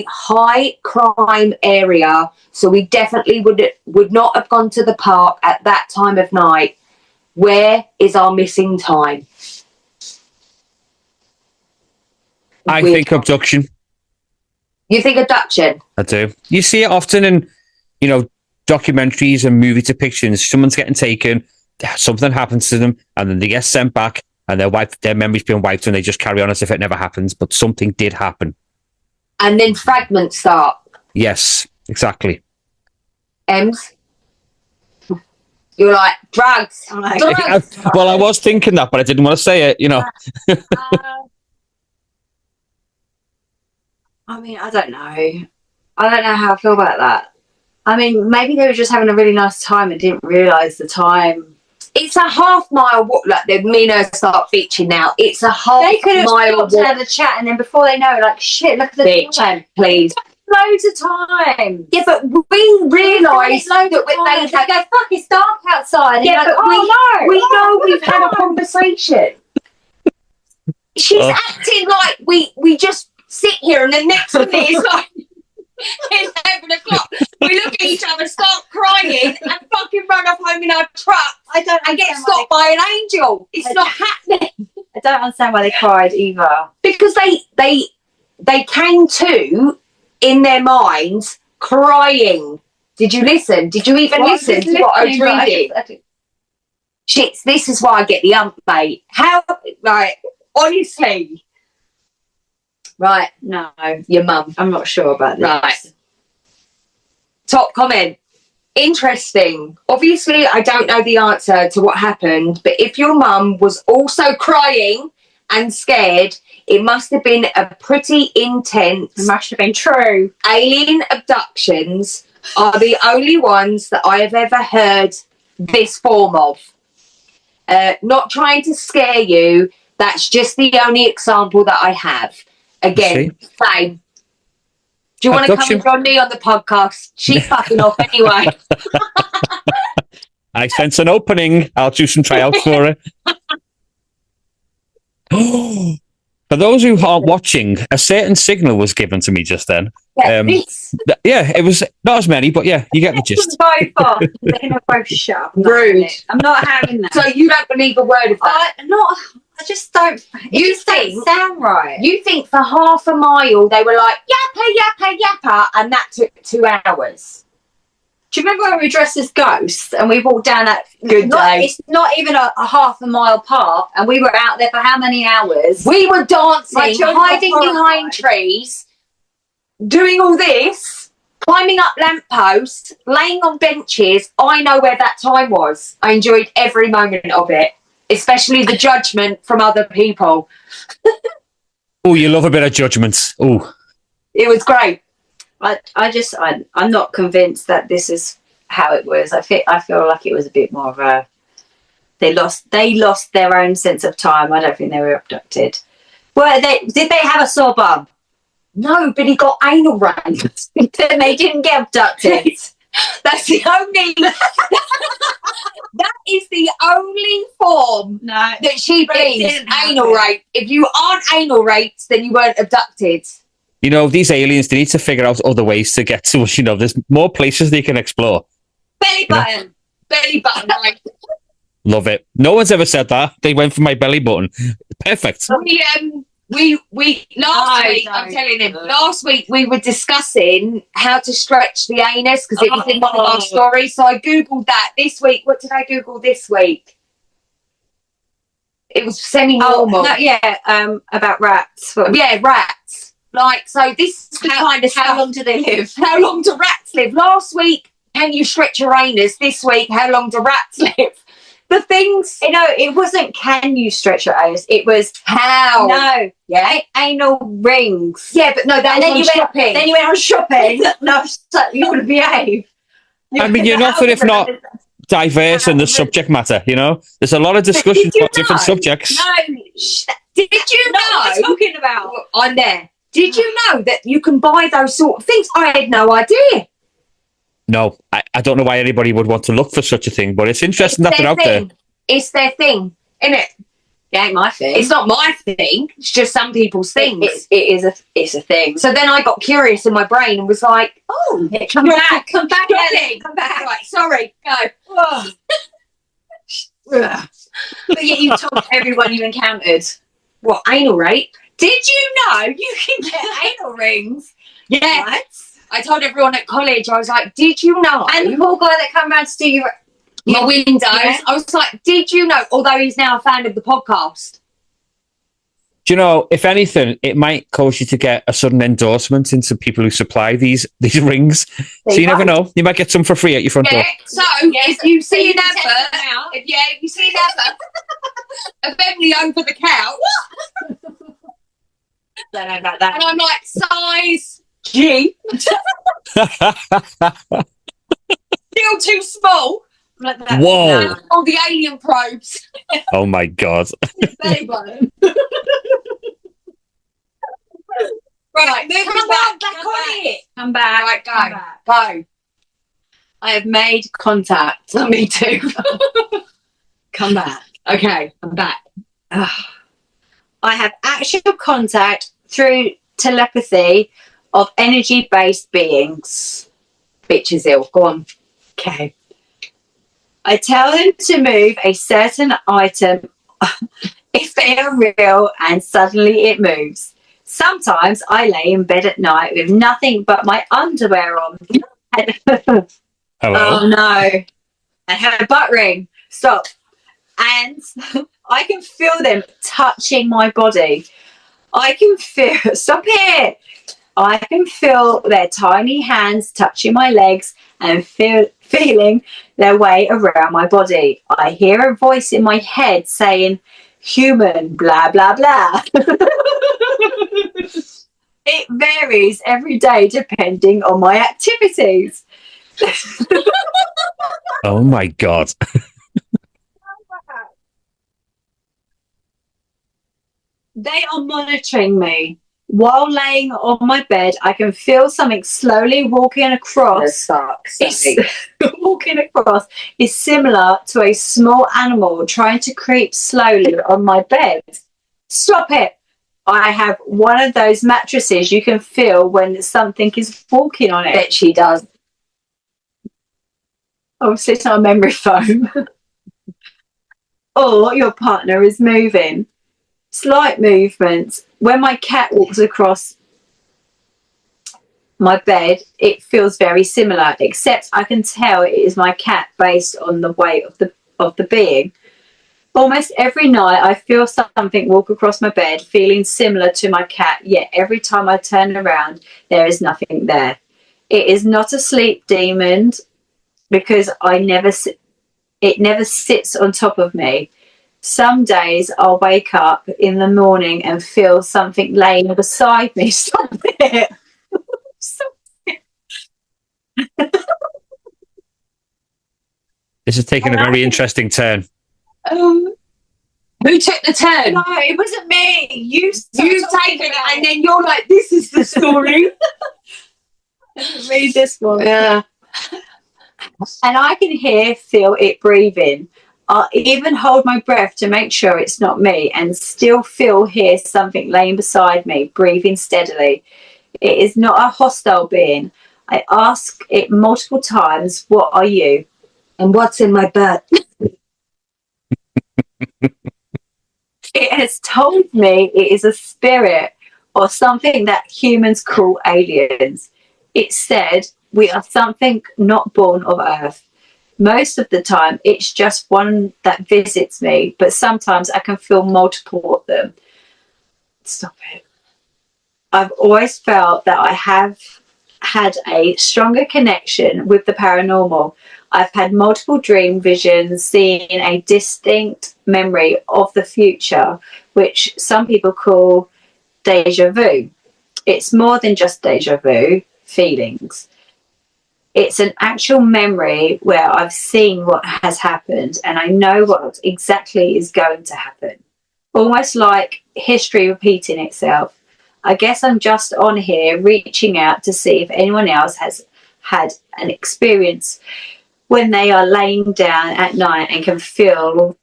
[SPEAKER 1] high crime area, so we definitely would not have gone to the park at that time of night. Where is our missing time?
[SPEAKER 4] I think abduction.
[SPEAKER 1] You think abduction?
[SPEAKER 4] I do. You see it often in, documentaries and movie depictions. Someone's getting taken, something happens to them, and then they get sent back, and their memory's been wiped, and they just carry on as if it never happens. But something did happen.
[SPEAKER 1] And then fragments start.
[SPEAKER 4] Yes, exactly.
[SPEAKER 1] Ems? You're like, drugs. Drugs.
[SPEAKER 4] Well, I was thinking that, but I didn't want to say it,
[SPEAKER 2] I mean, I don't know. I don't know how I feel about that. I mean, maybe they were just having a really nice time and didn't realise the time
[SPEAKER 1] It's a half mile walk. Like, me and her start bitching now. It's a half
[SPEAKER 2] They could have
[SPEAKER 1] mile
[SPEAKER 2] stopped and
[SPEAKER 1] walk.
[SPEAKER 2] had a chat, and then before they know, like, shit, look at the
[SPEAKER 1] Bitch,
[SPEAKER 2] time.
[SPEAKER 1] please.
[SPEAKER 2] Loads of time.
[SPEAKER 1] Yeah, but we realise that
[SPEAKER 2] they go, fuck, it's dark outside. And
[SPEAKER 1] Yeah,
[SPEAKER 2] you're like,
[SPEAKER 1] but
[SPEAKER 2] oh,
[SPEAKER 1] we
[SPEAKER 2] no.
[SPEAKER 1] know we've had a conversation. She's acting like we just sit here and the next minute it's like 11 o'clock. We look at each other, start crying, and fucking run off home in our truck and get stopped by an angel. It's not happening.
[SPEAKER 2] I don't understand why they cried either.
[SPEAKER 1] Because they came to, in their minds, crying. Did you listen? Did you even listen to what I was reading? Shit, this is why I get the ump, mate. How, like, honestly. Right,
[SPEAKER 2] No,
[SPEAKER 1] your mum.
[SPEAKER 2] I'm not sure about this.
[SPEAKER 1] Right. Top comment. Interesting. Obviously, I don't know the answer to what happened, but if your mum was also crying and scared, it must have been a pretty intense.
[SPEAKER 2] It must have been true.
[SPEAKER 1] Alien abductions are the only ones that I have ever heard this form of. Not trying to scare you, that's just the only example that I have. Again, same. Do you want to come and join me on the podcast? She's fucking off anyway.
[SPEAKER 4] I sense an opening. I'll do some tryouts for it. For those who aren't watching, a certain signal was given to me just then.
[SPEAKER 1] Yeah,
[SPEAKER 4] It was not as many, but yeah, you get the gist.
[SPEAKER 2] Both off. They're going to both shut up.
[SPEAKER 1] Rude.
[SPEAKER 2] I'm not having that.
[SPEAKER 1] So you don't believe a word of that?
[SPEAKER 2] I just don't.
[SPEAKER 1] You
[SPEAKER 2] just don't
[SPEAKER 1] think-
[SPEAKER 2] sound right?
[SPEAKER 1] You think for half a mile they were like, yappa, yappa, yappa, and that took 2 hours?
[SPEAKER 2] Do you remember when we were dressed as ghosts and we walked down that
[SPEAKER 1] Good day.
[SPEAKER 2] It's not even a half a mile path, and we were out there for how many hours?
[SPEAKER 1] We were
[SPEAKER 2] My
[SPEAKER 1] dancing,
[SPEAKER 2] children
[SPEAKER 1] hiding
[SPEAKER 2] were
[SPEAKER 1] behind
[SPEAKER 2] horrified.
[SPEAKER 1] trees, doing all this, climbing up lampposts, laying on benches. I know where that time was. I enjoyed every moment of it, especially the judgment from other people.
[SPEAKER 4] Oh, you love a bit of judgment. Oh,
[SPEAKER 1] It was great.
[SPEAKER 2] I'm not convinced that this is how it was. I feel like it was a bit more of a. They lost their own sense of time. I don't think they were abducted. Did they have a sore bum?
[SPEAKER 1] No, but he got anal raped.
[SPEAKER 2] Then they didn't get abducted.
[SPEAKER 1] That's the only. That is the only form
[SPEAKER 2] No.
[SPEAKER 1] that she believes.
[SPEAKER 2] didn't
[SPEAKER 1] Anal
[SPEAKER 2] happen.
[SPEAKER 1] rape. If you aren't anal raped, then you weren't abducted.
[SPEAKER 4] you know, these aliens, they need to figure out other ways to get to us. You know, there's more places they can explore.
[SPEAKER 1] Belly button. Belly button, right?
[SPEAKER 4] Love it. No one's ever said that. They went for my belly button. Perfect.
[SPEAKER 1] We last week,
[SPEAKER 2] No.
[SPEAKER 1] I'm telling him, last week we were discussing how to stretch the anus because it was in one of our stories. So I Googled that this week. What did I Google this week? It was semi-normal.
[SPEAKER 2] About rats.
[SPEAKER 1] Yeah, rats. Like, so this is the kind of
[SPEAKER 2] How
[SPEAKER 1] stuff.
[SPEAKER 2] long do they live?
[SPEAKER 1] How long do rats live? Last week, can you stretch your anus? This week, how long do rats live? The things.
[SPEAKER 2] You know, it wasn't can you stretch your anus? It was
[SPEAKER 1] How?
[SPEAKER 2] no.
[SPEAKER 1] Yeah.
[SPEAKER 2] Anal rings.
[SPEAKER 1] Yeah, but no, that
[SPEAKER 2] And
[SPEAKER 1] was
[SPEAKER 2] then
[SPEAKER 1] on
[SPEAKER 2] you went.
[SPEAKER 1] shopping.
[SPEAKER 2] Then you went on shopping. No, so you would behave.
[SPEAKER 4] I mean, you're nothing if not diverse in the subject matter, you know? There's a lot of discussions
[SPEAKER 2] did you
[SPEAKER 4] about different
[SPEAKER 2] know?
[SPEAKER 4] subjects.
[SPEAKER 1] No. Did you
[SPEAKER 2] Know what
[SPEAKER 1] know?
[SPEAKER 2] we're talking about.
[SPEAKER 1] I'm there. Did you know that you can buy those sort of things? I had no idea.
[SPEAKER 4] No, I don't know why anybody would want to look for such a thing, but it's interesting that they're out there.
[SPEAKER 1] It's their thing, isn't it?
[SPEAKER 2] It ain't my thing.
[SPEAKER 1] It's not my thing. It's just some people's things.
[SPEAKER 2] It's a thing.
[SPEAKER 1] So then I got curious in my brain and was like, oh,
[SPEAKER 2] Come back,
[SPEAKER 1] Ellie,
[SPEAKER 2] Ellie, come back.
[SPEAKER 1] Right, sorry, go.
[SPEAKER 2] But yet you told everyone you encountered.
[SPEAKER 1] What, anal rape?
[SPEAKER 2] Did you know you can get anal rings?
[SPEAKER 1] Yeah.
[SPEAKER 2] What?
[SPEAKER 1] I told everyone at college, I was like, did you know?
[SPEAKER 2] And the poor guy that come round to do your
[SPEAKER 1] my windows.
[SPEAKER 2] Yeah.
[SPEAKER 1] I was like, did you know? Although he's now a fan of the podcast.
[SPEAKER 4] Do you know, if anything, it might cause you to get a sudden endorsement into people who supply these rings. So you never know. You might get some for free at your front door.
[SPEAKER 1] Yeah. So if you see an
[SPEAKER 2] test
[SPEAKER 1] advert,
[SPEAKER 2] them out.
[SPEAKER 1] if you see an advert of Emily over the couch,
[SPEAKER 2] Don't know about that.
[SPEAKER 1] and I'm like, size G, still too small. Like that.
[SPEAKER 4] Whoa.
[SPEAKER 1] All the alien probes.
[SPEAKER 4] Oh my God.
[SPEAKER 1] Belly button. Right, come back on it.
[SPEAKER 2] Come back.
[SPEAKER 1] Right, go.
[SPEAKER 2] Come back.
[SPEAKER 1] Go. I have made contact. Me too. Come back. Okay, I'm back. Ugh. I have actual contact through telepathy of energy-based beings. Bitch is ill. Go on. Okay. I tell them to move a certain item if they are real and suddenly it moves. Sometimes I lay in bed at night with nothing but my underwear on.
[SPEAKER 4] Hello.
[SPEAKER 1] Oh no. I have a butt ring. Stop. And I can feel them touching my body. I can feel, stop it. I can feel their tiny hands touching my legs and feeling their way around my body. I hear a voice in my head saying, human, blah, blah, blah. It varies every day depending on my activities.
[SPEAKER 4] Oh my God.
[SPEAKER 1] They are monitoring me. While laying on my bed, I can feel something slowly walking across. Walking across is similar to a small animal trying to creep slowly on my bed. Stop it. I have one of those mattresses you can feel when something is walking on it. Bet she does. Obviously, it's not a memory foam. Or your partner is moving. Slight movements. When my cat walks across my bed, it feels very similar, except I can tell it is my cat based on the weight of the being. Almost every night I feel something walk across my bed, feeling similar to my cat, yet every time I turn around, there is nothing there. It is not a sleep demon because it never sits on top of me. Some days I'll wake up in the morning and feel something laying beside me. Stop it. Stop it.
[SPEAKER 4] This is taking a very interesting turn.
[SPEAKER 1] Who took the turn?
[SPEAKER 2] No, it wasn't me. You've
[SPEAKER 1] taken it, and then you're like, this is the story.
[SPEAKER 2] Read this one.
[SPEAKER 1] Yeah. And I can feel it breathing. I'll even hold my breath to make sure it's not me and still hear something laying beside me, breathing steadily. It is not a hostile being. I ask it multiple times, what are you? And what's in my butt? It has told me it is a spirit or something that humans call aliens. It said we are something not born of Earth. Most of the time, it's just one that visits me, but sometimes I can feel multiple of them. Stop it. I've always felt that I have had a stronger connection with the paranormal. I've had multiple dream visions, seeing a distinct memory of the future, which some people call deja vu. It's more than just deja vu feelings. It's an actual memory where I've seen what has happened and I know what exactly is going to happen. Almost like history repeating itself. I guess I'm just on here reaching out to see if anyone else has had an experience when they are laying down at night and can feel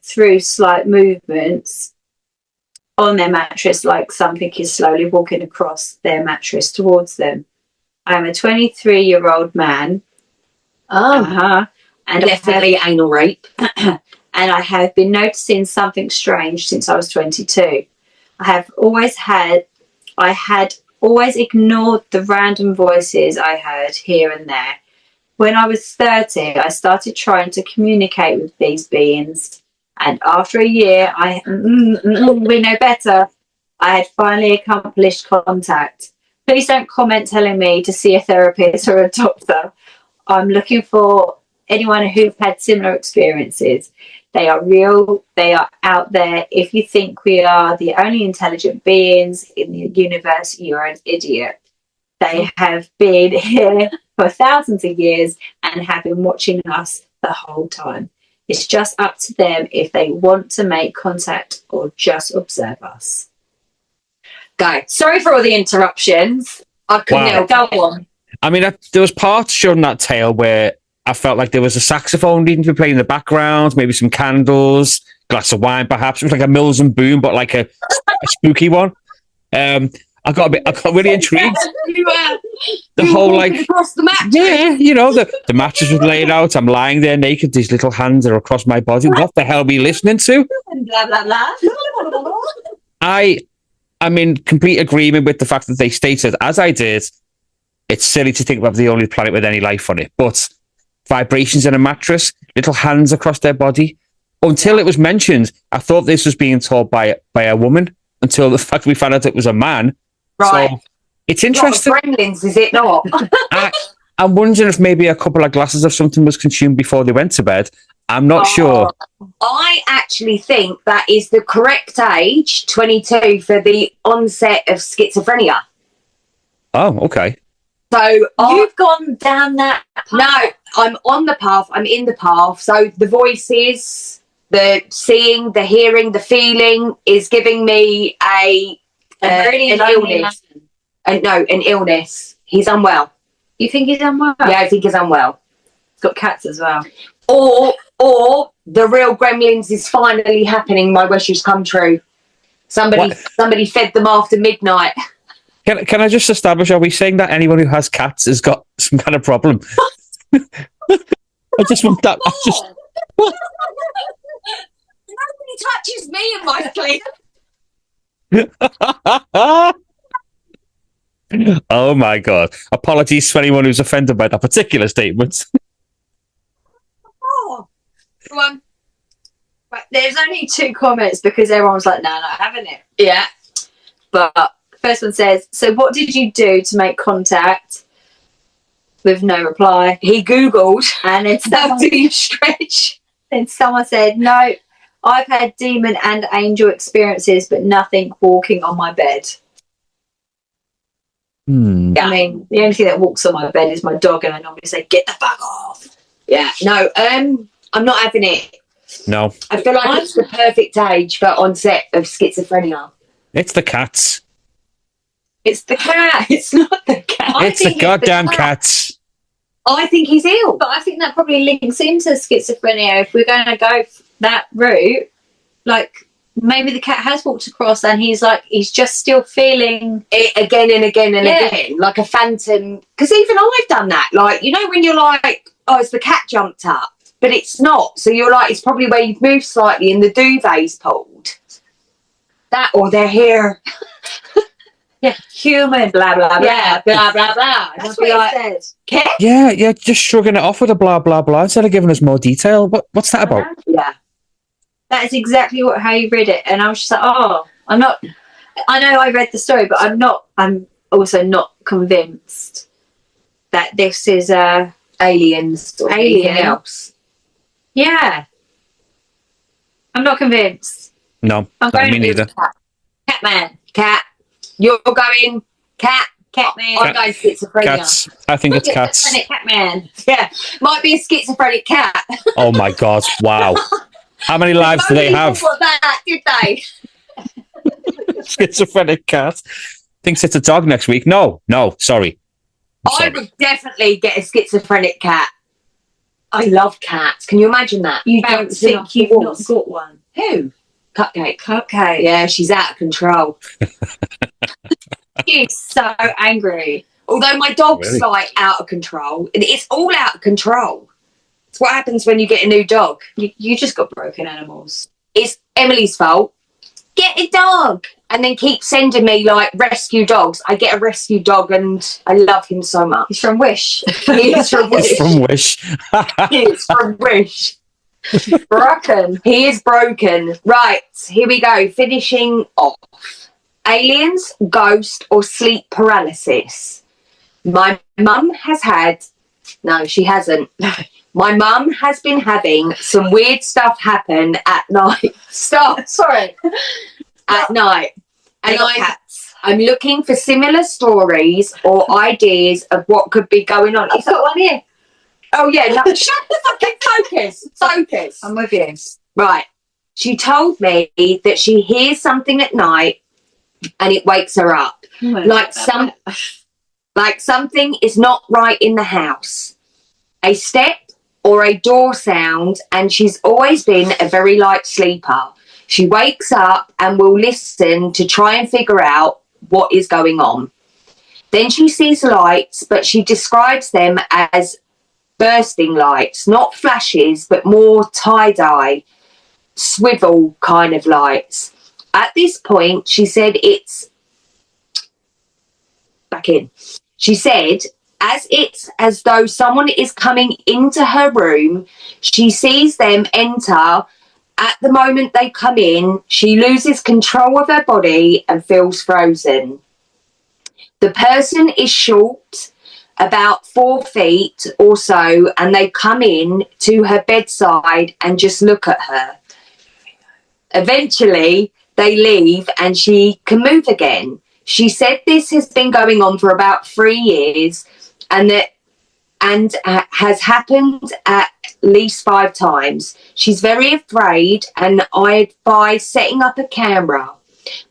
[SPEAKER 1] through slight movements on their mattress, like something is slowly walking across their mattress towards them. I'm a 23-year-old man. And
[SPEAKER 5] Definitely anal rape.
[SPEAKER 1] And I have been noticing something strange since I was 22. I had always ignored the random voices I heard here and there. When I was 30, I started trying to communicate with these beings. And after a year, we know better, I had finally accomplished contact. Please don't comment telling me to see a therapist or a doctor. I'm looking for anyone who's had similar experiences. They are real. They are out there. If you think we are the only intelligent beings in the universe, you're an idiot. They have been here for thousands of years, and
[SPEAKER 2] and have been watching us the whole time. It's just up to them if they want to make contact or just observe us.
[SPEAKER 1] Go. Sorry for all the interruptions. I couldn't
[SPEAKER 4] Wow.
[SPEAKER 1] help. Go on.
[SPEAKER 4] I mean, there was parts during that tale where I felt like there was a saxophone needing to be playing in the background, maybe some candles, glass of wine, perhaps. It was like a Mills and Boom, but like a spooky one. I got really intrigued. The whole like,
[SPEAKER 1] across the mattress.
[SPEAKER 4] yeah, you know, the mattress was laid out. I'm lying there naked. These little hands are across my body. What the hell are we listening to?
[SPEAKER 1] Blah blah blah.
[SPEAKER 4] I'm in complete agreement with the fact that they stated, as I did, it's silly to think about the only planet with any life on it, but vibrations in a mattress, little hands across their body. Until it was mentioned, I thought this was being told by a woman. Until the fact we found out it was a man.
[SPEAKER 1] Right.
[SPEAKER 4] So it's interesting.
[SPEAKER 1] Gremlins, is it not?
[SPEAKER 4] I'm wondering if maybe a couple of glasses of something was consumed before they went to bed. I'm not sure.
[SPEAKER 1] I actually think that is the correct age, 22, for the onset of schizophrenia.
[SPEAKER 4] Oh, okay.
[SPEAKER 1] So
[SPEAKER 2] You've gone down that path.
[SPEAKER 1] no, I'm on the path. I'm in the path. So the voices, the seeing, the hearing, the feeling is giving me an illness. An illness. He's unwell.
[SPEAKER 2] You think he's unwell?
[SPEAKER 1] Yeah, I think he's unwell.
[SPEAKER 2] He's got cats as well.
[SPEAKER 1] Or the real gremlins is finally happening. My wishes come true. Somebody fed them after midnight.
[SPEAKER 4] Can I just establish, are we saying that anyone who has cats has got some kind of problem? I just want that.
[SPEAKER 1] Nobody touches me in my sleep.
[SPEAKER 4] Oh my God. Apologies to anyone who's offended by that particular statement.
[SPEAKER 1] Go on.
[SPEAKER 2] Right, there's only 2 comments because everyone was like, no, not having it.
[SPEAKER 1] Yeah.
[SPEAKER 2] But first one says, so what did you do to make contact? With no reply.
[SPEAKER 1] He Googled.
[SPEAKER 2] And then
[SPEAKER 1] How do you stretch?
[SPEAKER 2] then someone said, no, I've had demon and angel experiences, but nothing walking on my bed.
[SPEAKER 1] Yeah.
[SPEAKER 2] I mean, the only thing that walks on my bed is my dog, and I normally say, get the fuck off.
[SPEAKER 1] Yeah. No, I'm not having it.
[SPEAKER 4] No.
[SPEAKER 1] I feel like it's the perfect age for onset of schizophrenia.
[SPEAKER 4] It's the cats.
[SPEAKER 2] It's the cat.
[SPEAKER 1] It's not the cat.
[SPEAKER 4] It's the goddamn cats.
[SPEAKER 1] I think he's ill.
[SPEAKER 2] But I think that probably links into schizophrenia. If we're going to go that route, like maybe the cat has walked across and he's just still feeling
[SPEAKER 1] it again and again and again, like a phantom. Because even I've done that. Like, you know, when you're like, oh, it's the cat jumped up, but it's not. So you're like, it's probably where you've moved slightly and the duvet's pulled. That or they're here.
[SPEAKER 2] yeah, human, blah, blah, blah.
[SPEAKER 1] Yeah, blah, blah, blah.
[SPEAKER 2] That's what it says.
[SPEAKER 1] Cat?
[SPEAKER 4] Yeah, just shrugging it off with a blah, blah, blah instead of giving us more detail. What's that about?
[SPEAKER 1] Yeah.
[SPEAKER 2] That is exactly how you read it. And I was just like, oh, I know I read the story, but I'm also not convinced that this is
[SPEAKER 1] Aliens or anything else.
[SPEAKER 2] Yeah. I'm not convinced.
[SPEAKER 4] No, me neither.
[SPEAKER 1] Catman. Cat. You're going cat.
[SPEAKER 2] Catman.
[SPEAKER 1] I'm going schizophrenia.
[SPEAKER 4] Cats. I think it's cats.
[SPEAKER 2] Schizophrenic Catman.
[SPEAKER 1] Yeah. Might be a schizophrenic cat.
[SPEAKER 4] Oh my God. Wow. How many lives do they have?
[SPEAKER 1] What that, did they?
[SPEAKER 4] Schizophrenic cat. Thinks it's a dog next week. No, sorry.
[SPEAKER 1] I would definitely get a schizophrenic cat. I love cats. Can you imagine that?
[SPEAKER 2] You don't
[SPEAKER 1] Bouncing
[SPEAKER 2] think
[SPEAKER 1] off the
[SPEAKER 2] you've
[SPEAKER 1] walls.
[SPEAKER 2] not got one?
[SPEAKER 1] Who? Cupcake.
[SPEAKER 2] Cupcake.
[SPEAKER 1] Yeah, she's out of control.
[SPEAKER 2] She's so angry.
[SPEAKER 1] Although my dog's
[SPEAKER 4] Really?
[SPEAKER 1] like out of control. It's all out of control. It's what happens when you get a new dog.
[SPEAKER 2] You just got broken animals.
[SPEAKER 1] It's Emily's fault. Get a dog. And then keep sending me like rescue dogs. I get a rescue dog and I love him so much.
[SPEAKER 2] He's from Wish.
[SPEAKER 1] He is from Wish.
[SPEAKER 4] It's from Wish.
[SPEAKER 1] He is from Wish.
[SPEAKER 2] Broken.
[SPEAKER 1] He is broken. Right, here we go. Finishing off. Aliens, ghost, or sleep paralysis. My mum has had... No, she hasn't. My mum has been having some weird stuff happen at night. Stop. Sorry. At night. And I'm looking for similar stories or ideas of what could be going on.
[SPEAKER 2] I've got one here.
[SPEAKER 1] Oh yeah, no, shut the fucking focus.
[SPEAKER 2] I'm with you.
[SPEAKER 1] Right. She told me that she hears something at night and it wakes her up. Like something is not right in the house. A step or a door sound, and she's always been a very light sleeper. She wakes up and will listen to try and figure out what is going on. Then she sees lights, but she describes them as bursting lights, not flashes, but more tie-dye, swivel kind of lights. At this point, she said it's back in. She said, it's as though someone is coming into her room. She sees them enter. At the moment they come in, she loses control of her body and feels frozen. The person is short, about 4 feet or so, and they come in to her bedside and just look at her. Eventually, they leave and she can move again. She said this has been going on for about 3 years and has happened at least 5 times. She's very afraid, and I advise setting up a camera.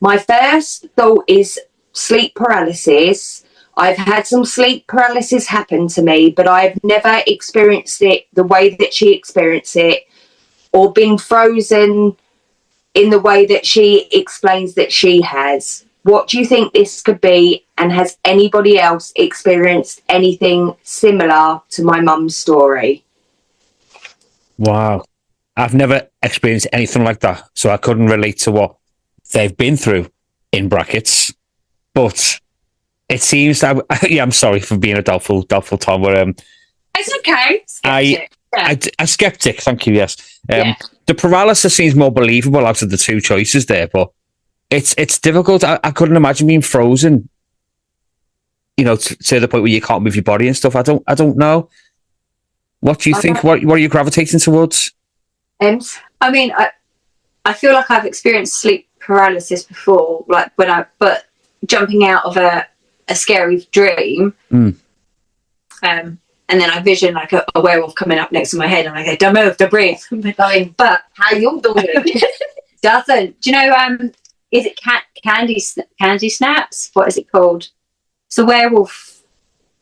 [SPEAKER 1] My first thought is sleep paralysis. I've had some sleep paralysis happen to me, but I've never experienced it the way that she experienced it, or been frozen in the way that she explains that she has. What do you think this could be, and has anybody else experienced anything similar to my mum's story?
[SPEAKER 4] Wow. I've never experienced anything like that, so I couldn't relate to what they've been through, in brackets. But it seems that, yeah, I'm sorry for being a doubtful Tom, but
[SPEAKER 1] It's okay.
[SPEAKER 4] a skeptic, thank you, yes.
[SPEAKER 1] Yeah.
[SPEAKER 4] The paralysis seems more believable out of the 2 choices there, but it's difficult. I couldn't imagine being frozen, you know, to the point where you can't move your body and stuff. I don't know. What do you think? What are you gravitating towards?
[SPEAKER 1] Ems?
[SPEAKER 2] I mean, I feel like I've experienced sleep paralysis before, like but jumping out of a scary dream. And then I vision like a werewolf coming up next to my head, and I go, "Don't move, don't breathe." But
[SPEAKER 1] How you doing?
[SPEAKER 2] doesn't. Do you know? Is it Candy Snaps? What is it called? It's a werewolf.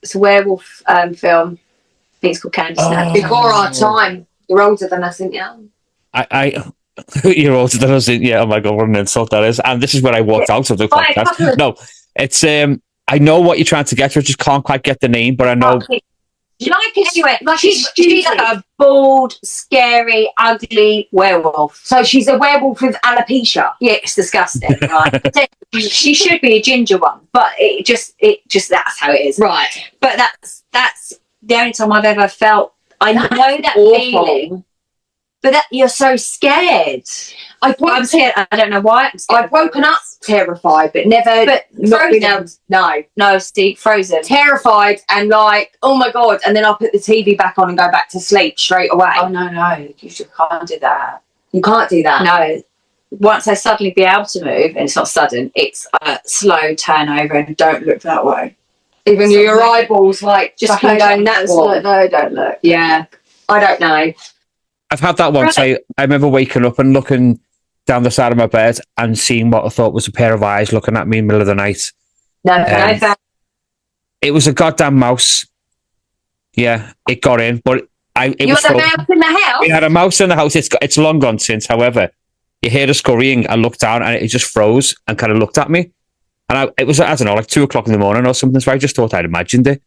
[SPEAKER 2] It's a werewolf film. I think it's called Candy Snaps.
[SPEAKER 1] Before our time. You're older than us, aren't you?
[SPEAKER 4] You're older than us. Yeah. Oh my god, what an insult that is! And this is where I walked out of the podcast. No, it's I know what you're trying to get to. I just can't quite get the name, but I know.
[SPEAKER 1] Like anyway, like
[SPEAKER 2] She's like a bald, scary, ugly werewolf.
[SPEAKER 1] so she's a werewolf with alopecia.
[SPEAKER 2] Yeah, it's disgusting, right? She should be a ginger one, but it just that's how it is.
[SPEAKER 1] Right.
[SPEAKER 2] But that's the only time I've ever felt. I know that
[SPEAKER 1] awful.
[SPEAKER 2] feeling, but that you're so scared. I'm scared. I don't know why. I'm scared.
[SPEAKER 1] I've woken up terrified, but never.
[SPEAKER 2] But
[SPEAKER 1] not been
[SPEAKER 2] frozen.
[SPEAKER 1] able. No,
[SPEAKER 2] Steve, frozen.
[SPEAKER 1] terrified and like, oh my god! And then I'll put the TV back on and go back to sleep straight away.
[SPEAKER 2] Oh no, you just can't do that.
[SPEAKER 1] You can't do that.
[SPEAKER 2] No. Once I suddenly be able to move, and it's not sudden, it's a slow turnover, and don't look that way.
[SPEAKER 1] Even your eyeballs like
[SPEAKER 2] Just
[SPEAKER 1] fucking going that way.
[SPEAKER 2] No, don't look.
[SPEAKER 1] Yeah, I don't know.
[SPEAKER 4] I've had that once. I remember waking up and looking down the side of my bed and seeing what I thought was a pair of eyes looking at me in the middle of the night.
[SPEAKER 1] No,
[SPEAKER 4] It was a goddamn mouse. Yeah, it got in, but it
[SPEAKER 1] you
[SPEAKER 4] was
[SPEAKER 1] had a mouse in the house.
[SPEAKER 4] We had a mouse in the house. It's long gone since. However, you hear the scurrying. I looked down and it just froze and kind of looked at me. And it was, I don't know, like 2:00 in the morning or something. So I just thought I'd imagined it.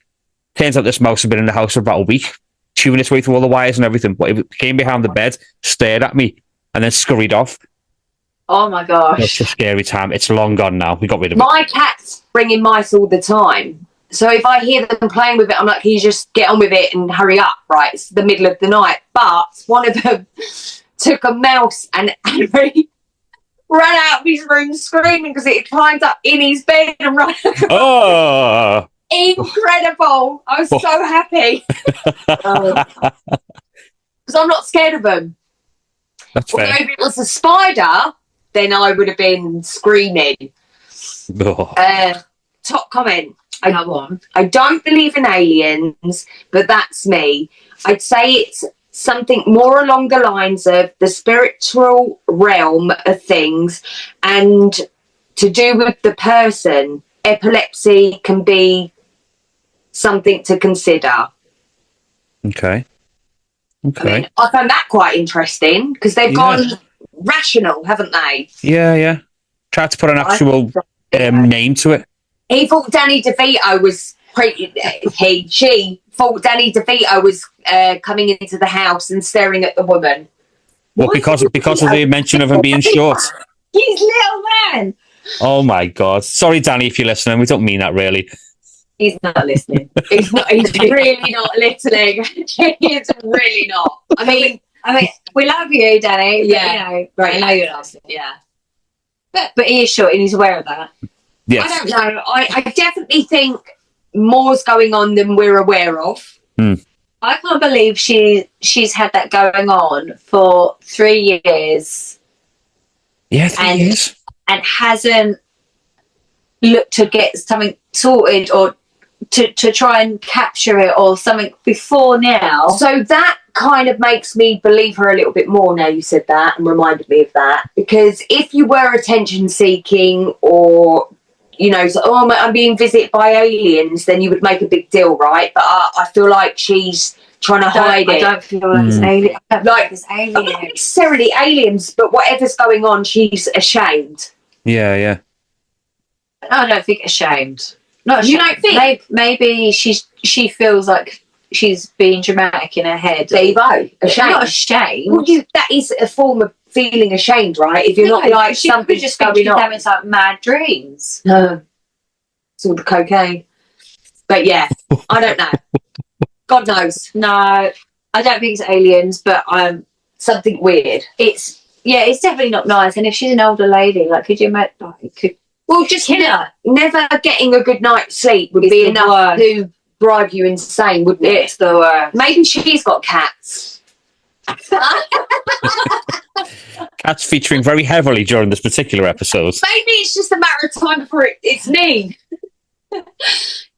[SPEAKER 4] Turns out this mouse had been in the house for about a week, chewing its way through all the wires and everything. But it came behind the bed, stared at me, and then scurried off.
[SPEAKER 2] Oh my gosh.
[SPEAKER 4] It's a scary time. It's long gone now. We got rid of it.
[SPEAKER 1] My cats bring in mice all the time. So if I hear them playing with it, I'm like, can you just get on with it and hurry up, right? It's the middle of the night. But one of them took a mouse and ran out of his room screaming because it had climbed up in his bed and run.
[SPEAKER 4] Oh!
[SPEAKER 1] Incredible. I was so happy. Because I'm not scared of them.
[SPEAKER 4] That's fair.
[SPEAKER 1] Although if it was a spider, then I would have been screaming.
[SPEAKER 4] Oh.
[SPEAKER 1] Top comment. I don't believe in aliens, but that's me. I'd say it's something more along the lines of the spiritual realm of things, and to do with the person. Epilepsy can be something to consider.
[SPEAKER 4] Okay.
[SPEAKER 1] I mean, I found that quite interesting because they've gone rational, haven't they?
[SPEAKER 4] Yeah. Tried to put an actual name to it.
[SPEAKER 1] He thought Danny DeVito was she thought Danny DeVito was coming into the house and staring at the woman.
[SPEAKER 4] Well, because of the mention of him being short.
[SPEAKER 1] He's little man.
[SPEAKER 4] Oh my God! Sorry, Danny, if you're listening. We don't mean that really.
[SPEAKER 1] He's not listening. He's really not listening. He's really not. I mean,
[SPEAKER 2] we love you, Danny.
[SPEAKER 1] Yeah,
[SPEAKER 2] but,
[SPEAKER 1] right.
[SPEAKER 2] I know you're not listening. Yeah, but he is short and he's aware of that.
[SPEAKER 4] Yes.
[SPEAKER 1] I don't know. I definitely think more's going on than we're aware of.
[SPEAKER 2] I can't believe she's had that going on for 3 years.
[SPEAKER 4] Yeah, 3 years.
[SPEAKER 2] And hasn't looked to get something sorted or to try and capture it or something before now.
[SPEAKER 1] So that kind of makes me believe her a little bit more now you said that and reminded me of that. Because if you were attention seeking or, you know, so, I'm being visited by aliens, then you would make a big deal, right? But I feel like she's trying to hide it.
[SPEAKER 2] I don't feel like it's alien. Like it's aliens.
[SPEAKER 1] Not necessarily aliens, but whatever's going on, she's ashamed.
[SPEAKER 4] Yeah.
[SPEAKER 2] I don't think ashamed. Not ashamed.
[SPEAKER 1] You don't think?
[SPEAKER 2] Maybe she feels like she's being dramatic in her head.
[SPEAKER 1] There you go. Ashamed.
[SPEAKER 2] Not ashamed.
[SPEAKER 1] Well, that is a form of feeling ashamed, right? If you're not like
[SPEAKER 2] she
[SPEAKER 1] something
[SPEAKER 2] could just
[SPEAKER 1] going
[SPEAKER 2] think she's
[SPEAKER 1] on.
[SPEAKER 2] having some mad dreams.
[SPEAKER 1] No, it's all the cocaine. But yeah, I don't know. God knows.
[SPEAKER 2] No, I don't think it's aliens, but
[SPEAKER 1] Something weird.
[SPEAKER 2] it's definitely not nice. And if she's an older lady, like, could you imagine?
[SPEAKER 1] Well, just
[SPEAKER 2] Kill her.
[SPEAKER 1] never getting a good night's sleep would
[SPEAKER 2] It's
[SPEAKER 1] be
[SPEAKER 2] the
[SPEAKER 1] enough
[SPEAKER 2] worst.
[SPEAKER 1] to drive you insane, wouldn't it?
[SPEAKER 2] It's the worst.
[SPEAKER 1] Maybe she's got cats.
[SPEAKER 4] Cats featuring very heavily during this particular episode.
[SPEAKER 1] Maybe it's just a matter of time before it's me.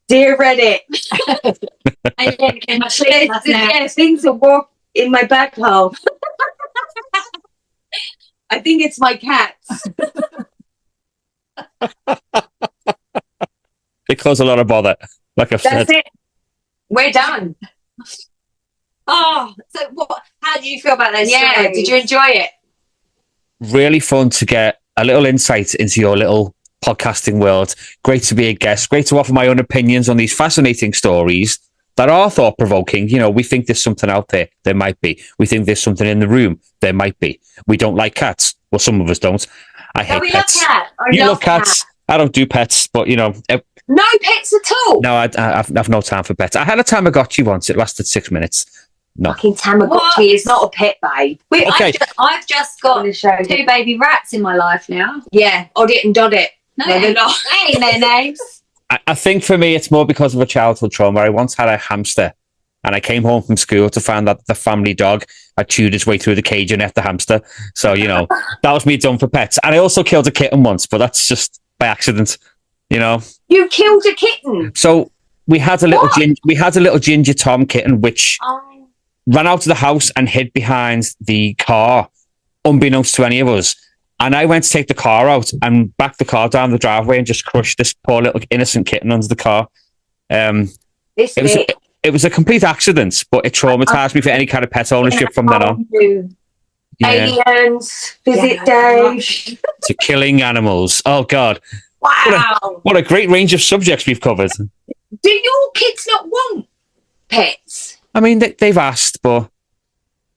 [SPEAKER 1] Dear Reddit.
[SPEAKER 2] I didn't get my sleep last night.
[SPEAKER 1] Yeah, things that walk in my back hole. I think it's my cats.
[SPEAKER 4] They cause a lot of bother, like I've said.
[SPEAKER 1] That's it. We're done.
[SPEAKER 2] Oh, so what? How did you feel about those
[SPEAKER 1] Yeah,
[SPEAKER 2] stories?
[SPEAKER 1] did you enjoy it?
[SPEAKER 4] Really fun to get a little insight into your little podcasting world. Great to be a guest. Great to offer my own opinions on these fascinating stories that are thought-provoking. You know, we think there's something out there. There might be. We think there's something in the room. There might be. We don't like cats. Well, some of us don't. I hate
[SPEAKER 1] we
[SPEAKER 4] pets.
[SPEAKER 1] love cats.
[SPEAKER 4] You love cats. I don't do pets, but, you know...
[SPEAKER 1] No pets at all?
[SPEAKER 4] No, I've no time for pets. I had a Tamagotchi once. It lasted 6 minutes. No.
[SPEAKER 1] Fucking Tamagotchi is not a pet, babe.
[SPEAKER 4] Okay.
[SPEAKER 2] I've just got
[SPEAKER 1] I'm gonna show you.
[SPEAKER 2] 2 baby rats in my life now.
[SPEAKER 1] Yeah, Odd it and Dod it.
[SPEAKER 2] No,
[SPEAKER 1] they're not.
[SPEAKER 2] They ain't their names.
[SPEAKER 4] I think for me, it's more because of a childhood trauma. I once had a hamster, and I came home from school to find that the family dog had chewed its way through the cage and ate the hamster. So, you know, that was me done for pets. And I also killed a kitten once, but that's just by accident, you know.
[SPEAKER 1] You killed a kitten?
[SPEAKER 4] So we had a little ginger Tom kitten, which ran out of the house and hid behind the car, unbeknownst to any of us. And I went to take the car out and backed the car down the driveway and just crushed this poor little innocent kitten under the car. It was a complete accident, but it traumatized me for any kind of pet ownership from then on. Yeah.
[SPEAKER 1] Aliens, visit Dave.
[SPEAKER 4] To killing animals. Oh, God.
[SPEAKER 1] Wow.
[SPEAKER 4] What a great range of subjects we've covered.
[SPEAKER 1] Do your kids not want pets?
[SPEAKER 4] I mean, they've asked, but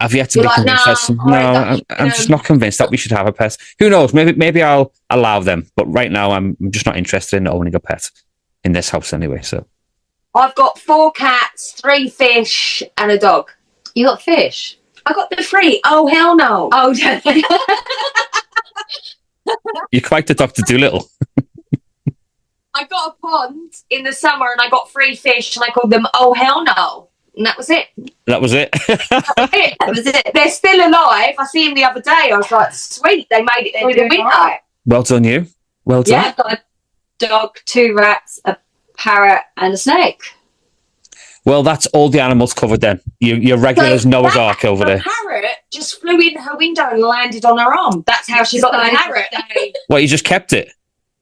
[SPEAKER 4] I've yet to be convinced. I'm just not convinced that we should have a pet. Who knows? Maybe I'll allow them. But right now, I'm just not interested in owning a pet in this house anyway. So
[SPEAKER 1] I've got 4 cats, 3 fish, and a dog.
[SPEAKER 2] You got fish?
[SPEAKER 1] I got the 3. Oh, hell no.
[SPEAKER 2] Oh,
[SPEAKER 4] you're quite the Dr. Dolittle.
[SPEAKER 1] I got a pond in the summer and I got 3 fish and I called them Oh Hell No. And that was it.
[SPEAKER 4] That was it.
[SPEAKER 1] That was it. They're still alive. I see them the other day. I was like, sweet, they made it through the winter. Right.
[SPEAKER 4] Well done, you. Well done.
[SPEAKER 2] Yeah, I've got a dog, 2 rats, a parrot, and a snake.
[SPEAKER 4] Well, that's all the animals covered then. Your regular as Noah's Ark over
[SPEAKER 1] the
[SPEAKER 4] there.
[SPEAKER 1] parrot just flew in her window and landed on her arm. That's how she got the parrot.
[SPEAKER 4] What, you just kept it?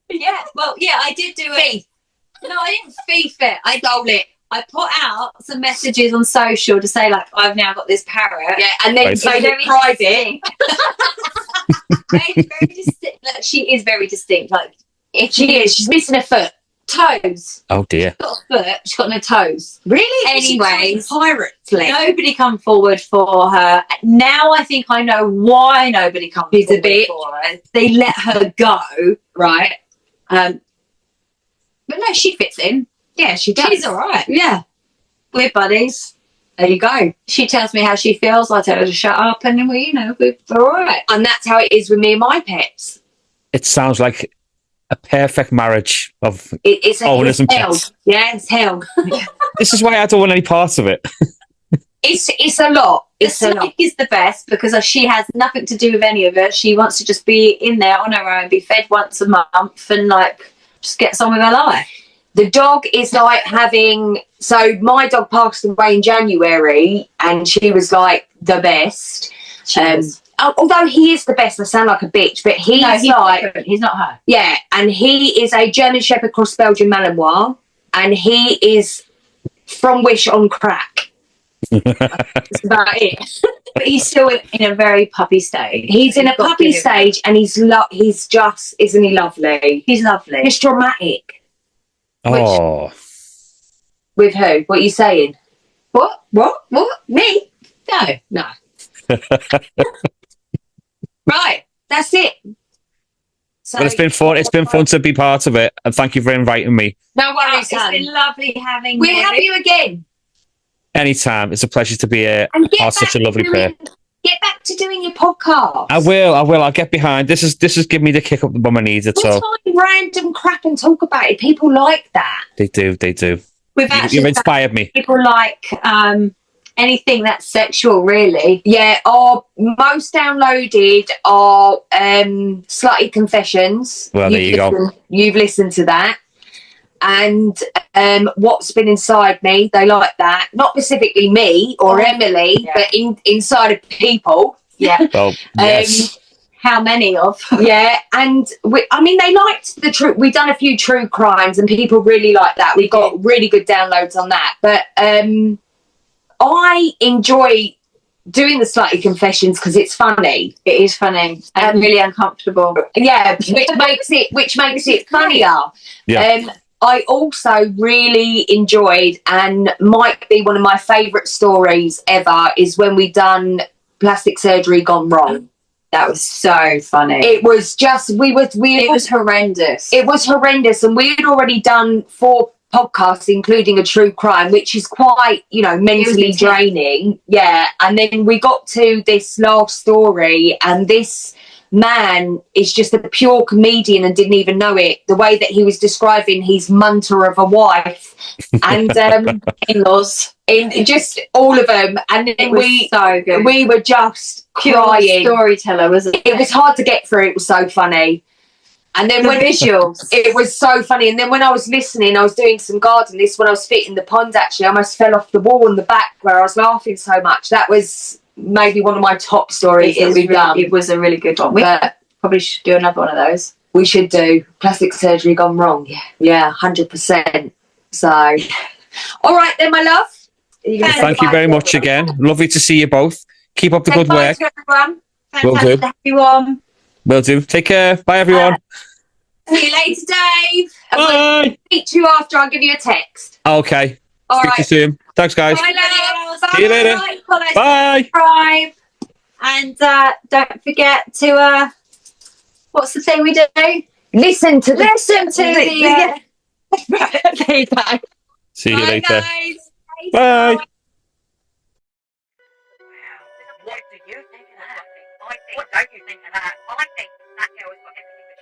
[SPEAKER 2] Yeah, well, yeah, I did do it.
[SPEAKER 1] Thief.
[SPEAKER 2] No, I didn't thief it.
[SPEAKER 1] I stole it.
[SPEAKER 2] I put out some messages on social to say, like, I've now got this parrot.
[SPEAKER 1] Yeah, and then
[SPEAKER 4] Right.
[SPEAKER 1] made it private.
[SPEAKER 2] Very distinct. Like, she is very distinct. Like, if
[SPEAKER 1] She is. She's missing a foot.
[SPEAKER 2] toes,
[SPEAKER 4] Oh dear.
[SPEAKER 2] she's got a foot, she's got no toes.
[SPEAKER 1] Really?
[SPEAKER 2] Anyways,
[SPEAKER 1] She's a pirate flick.
[SPEAKER 2] Nobody come forward for her. Now I think I know why nobody come
[SPEAKER 1] She's a
[SPEAKER 2] forward
[SPEAKER 1] bitch.
[SPEAKER 2] for her. They let her go.
[SPEAKER 1] Right.
[SPEAKER 2] But no, she fits in.
[SPEAKER 1] Yeah, she does.
[SPEAKER 2] She's all right.
[SPEAKER 1] Yeah.
[SPEAKER 2] We're buddies.
[SPEAKER 1] There you go.
[SPEAKER 2] She tells me how she feels. I tell her to shut up, and then we're all right.
[SPEAKER 1] And that's how it is with me and my pets.
[SPEAKER 4] It sounds like a perfect marriage of
[SPEAKER 1] It's
[SPEAKER 4] owners and
[SPEAKER 1] hell.
[SPEAKER 4] pets.
[SPEAKER 1] Yeah, it's hell.
[SPEAKER 4] This is why I don't want any parts of it.
[SPEAKER 1] It's a lot. It's
[SPEAKER 2] The
[SPEAKER 1] a lot.
[SPEAKER 2] snake is the best because she has nothing to do with any of it. She wants to just be in there on her own, be fed once a month, and like just get on with her life.
[SPEAKER 1] The dog is like having. So my dog passed away in January, and she was like the best. Although he is the best, I sound like a bitch, but he's like
[SPEAKER 2] different. He's not her.
[SPEAKER 1] yeah, and he is a German Shepherd cross Belgian Malinois, and he is from Wish on crack. That's about it.
[SPEAKER 2] But he's still in a very puppy stage.
[SPEAKER 1] He's in a
[SPEAKER 2] You've got to
[SPEAKER 1] puppy
[SPEAKER 2] give him-
[SPEAKER 1] stage, and he's just, isn't he lovely?
[SPEAKER 2] He's lovely.
[SPEAKER 1] He's dramatic.
[SPEAKER 4] Oh.
[SPEAKER 1] With who? What are you saying?
[SPEAKER 2] What?
[SPEAKER 1] What? Me?
[SPEAKER 2] No.
[SPEAKER 1] No. Right, that's it. So,
[SPEAKER 4] But it's been fun. It's been fun to be part of it, and thank you for inviting me.
[SPEAKER 1] no worries,
[SPEAKER 2] It's
[SPEAKER 1] son.
[SPEAKER 2] been lovely having
[SPEAKER 1] We'll
[SPEAKER 2] you.
[SPEAKER 1] have you again.
[SPEAKER 4] Anytime. It's a pleasure to be a
[SPEAKER 1] And
[SPEAKER 4] part of such a lovely pair.
[SPEAKER 1] Get back to doing your podcast.
[SPEAKER 4] I will. I'll get behind. This is giving me the kick up the bum I needed.
[SPEAKER 1] We'll
[SPEAKER 4] So
[SPEAKER 1] find random crap and talk about it. People like that.
[SPEAKER 4] they do.
[SPEAKER 2] We've actually
[SPEAKER 4] You've inspired me.
[SPEAKER 2] people like anything that's sexual, really.
[SPEAKER 1] Yeah, our most downloaded are Slutty Confessions.
[SPEAKER 4] Well, there you go.
[SPEAKER 1] You've listened to that. And What's Been Inside Me, they like that. Not specifically me or Emily,
[SPEAKER 2] yeah.
[SPEAKER 1] but inside of people.
[SPEAKER 2] Yeah.
[SPEAKER 4] Well, yes.
[SPEAKER 2] How many of?
[SPEAKER 1] Yeah, and they liked the true. We've done a few true crimes, and people really like that. We've got really good downloads on that. But I enjoy doing the Slutty Confessions because it's funny.
[SPEAKER 2] It is funny and really uncomfortable.
[SPEAKER 1] Yeah, which makes it funnier.
[SPEAKER 4] Yeah.
[SPEAKER 1] I also really enjoyed, and might be one of my favourite stories ever, is when we done plastic surgery gone wrong.
[SPEAKER 2] That was so funny.
[SPEAKER 1] It was just
[SPEAKER 2] It was horrendous.
[SPEAKER 1] It was horrendous, and we had already done 4 podcasts, including a true crime, which is quite, mentally draining. Yeah, and then we got to this last story, and this man is just a pure comedian and didn't even know it. The way that he was describing his munter of a wife and
[SPEAKER 2] in-laws,
[SPEAKER 1] in just all of them, and then
[SPEAKER 2] it was so good.
[SPEAKER 1] we were just
[SPEAKER 2] Pure
[SPEAKER 1] crying.
[SPEAKER 2] storyteller, wasn't it?
[SPEAKER 1] It was hard to get through. It was so funny. And then
[SPEAKER 2] The
[SPEAKER 1] when
[SPEAKER 2] visuals.
[SPEAKER 1] it was so funny. And then when I was listening, I was doing some garden. This when I was fitting the pond. Actually, I almost fell off the wall in the back where I was laughing so much. That was maybe one of my top stories that we've done.
[SPEAKER 2] It was a really good one. We probably should do another one of those.
[SPEAKER 1] We should do plastic surgery gone wrong. Yeah, 100%. So, all right then, my love.
[SPEAKER 4] Thank you very much again. Lovely to see you both. Keep up the good work.
[SPEAKER 1] Everyone.
[SPEAKER 4] Will do.
[SPEAKER 2] Fantastic, everyone.
[SPEAKER 4] Will do. Take care. Bye, everyone.
[SPEAKER 1] See you later, Dave. And we'll
[SPEAKER 4] Bye.
[SPEAKER 1] speak to you after. I'll give you a text.
[SPEAKER 4] Okay.
[SPEAKER 1] All
[SPEAKER 4] Speak to you
[SPEAKER 1] right.
[SPEAKER 4] soon. Thanks, guys.
[SPEAKER 1] Bye, love.
[SPEAKER 4] See you later.
[SPEAKER 2] Follow,
[SPEAKER 4] Bye.
[SPEAKER 2] subscribe, and don't forget to what's the thing we do?
[SPEAKER 1] Listen to the.
[SPEAKER 2] There you go.
[SPEAKER 4] See you
[SPEAKER 1] Bye,
[SPEAKER 4] later.
[SPEAKER 1] guys.
[SPEAKER 4] Bye.
[SPEAKER 1] What do you think of that? What don't you think of that? I think that girl has got everything that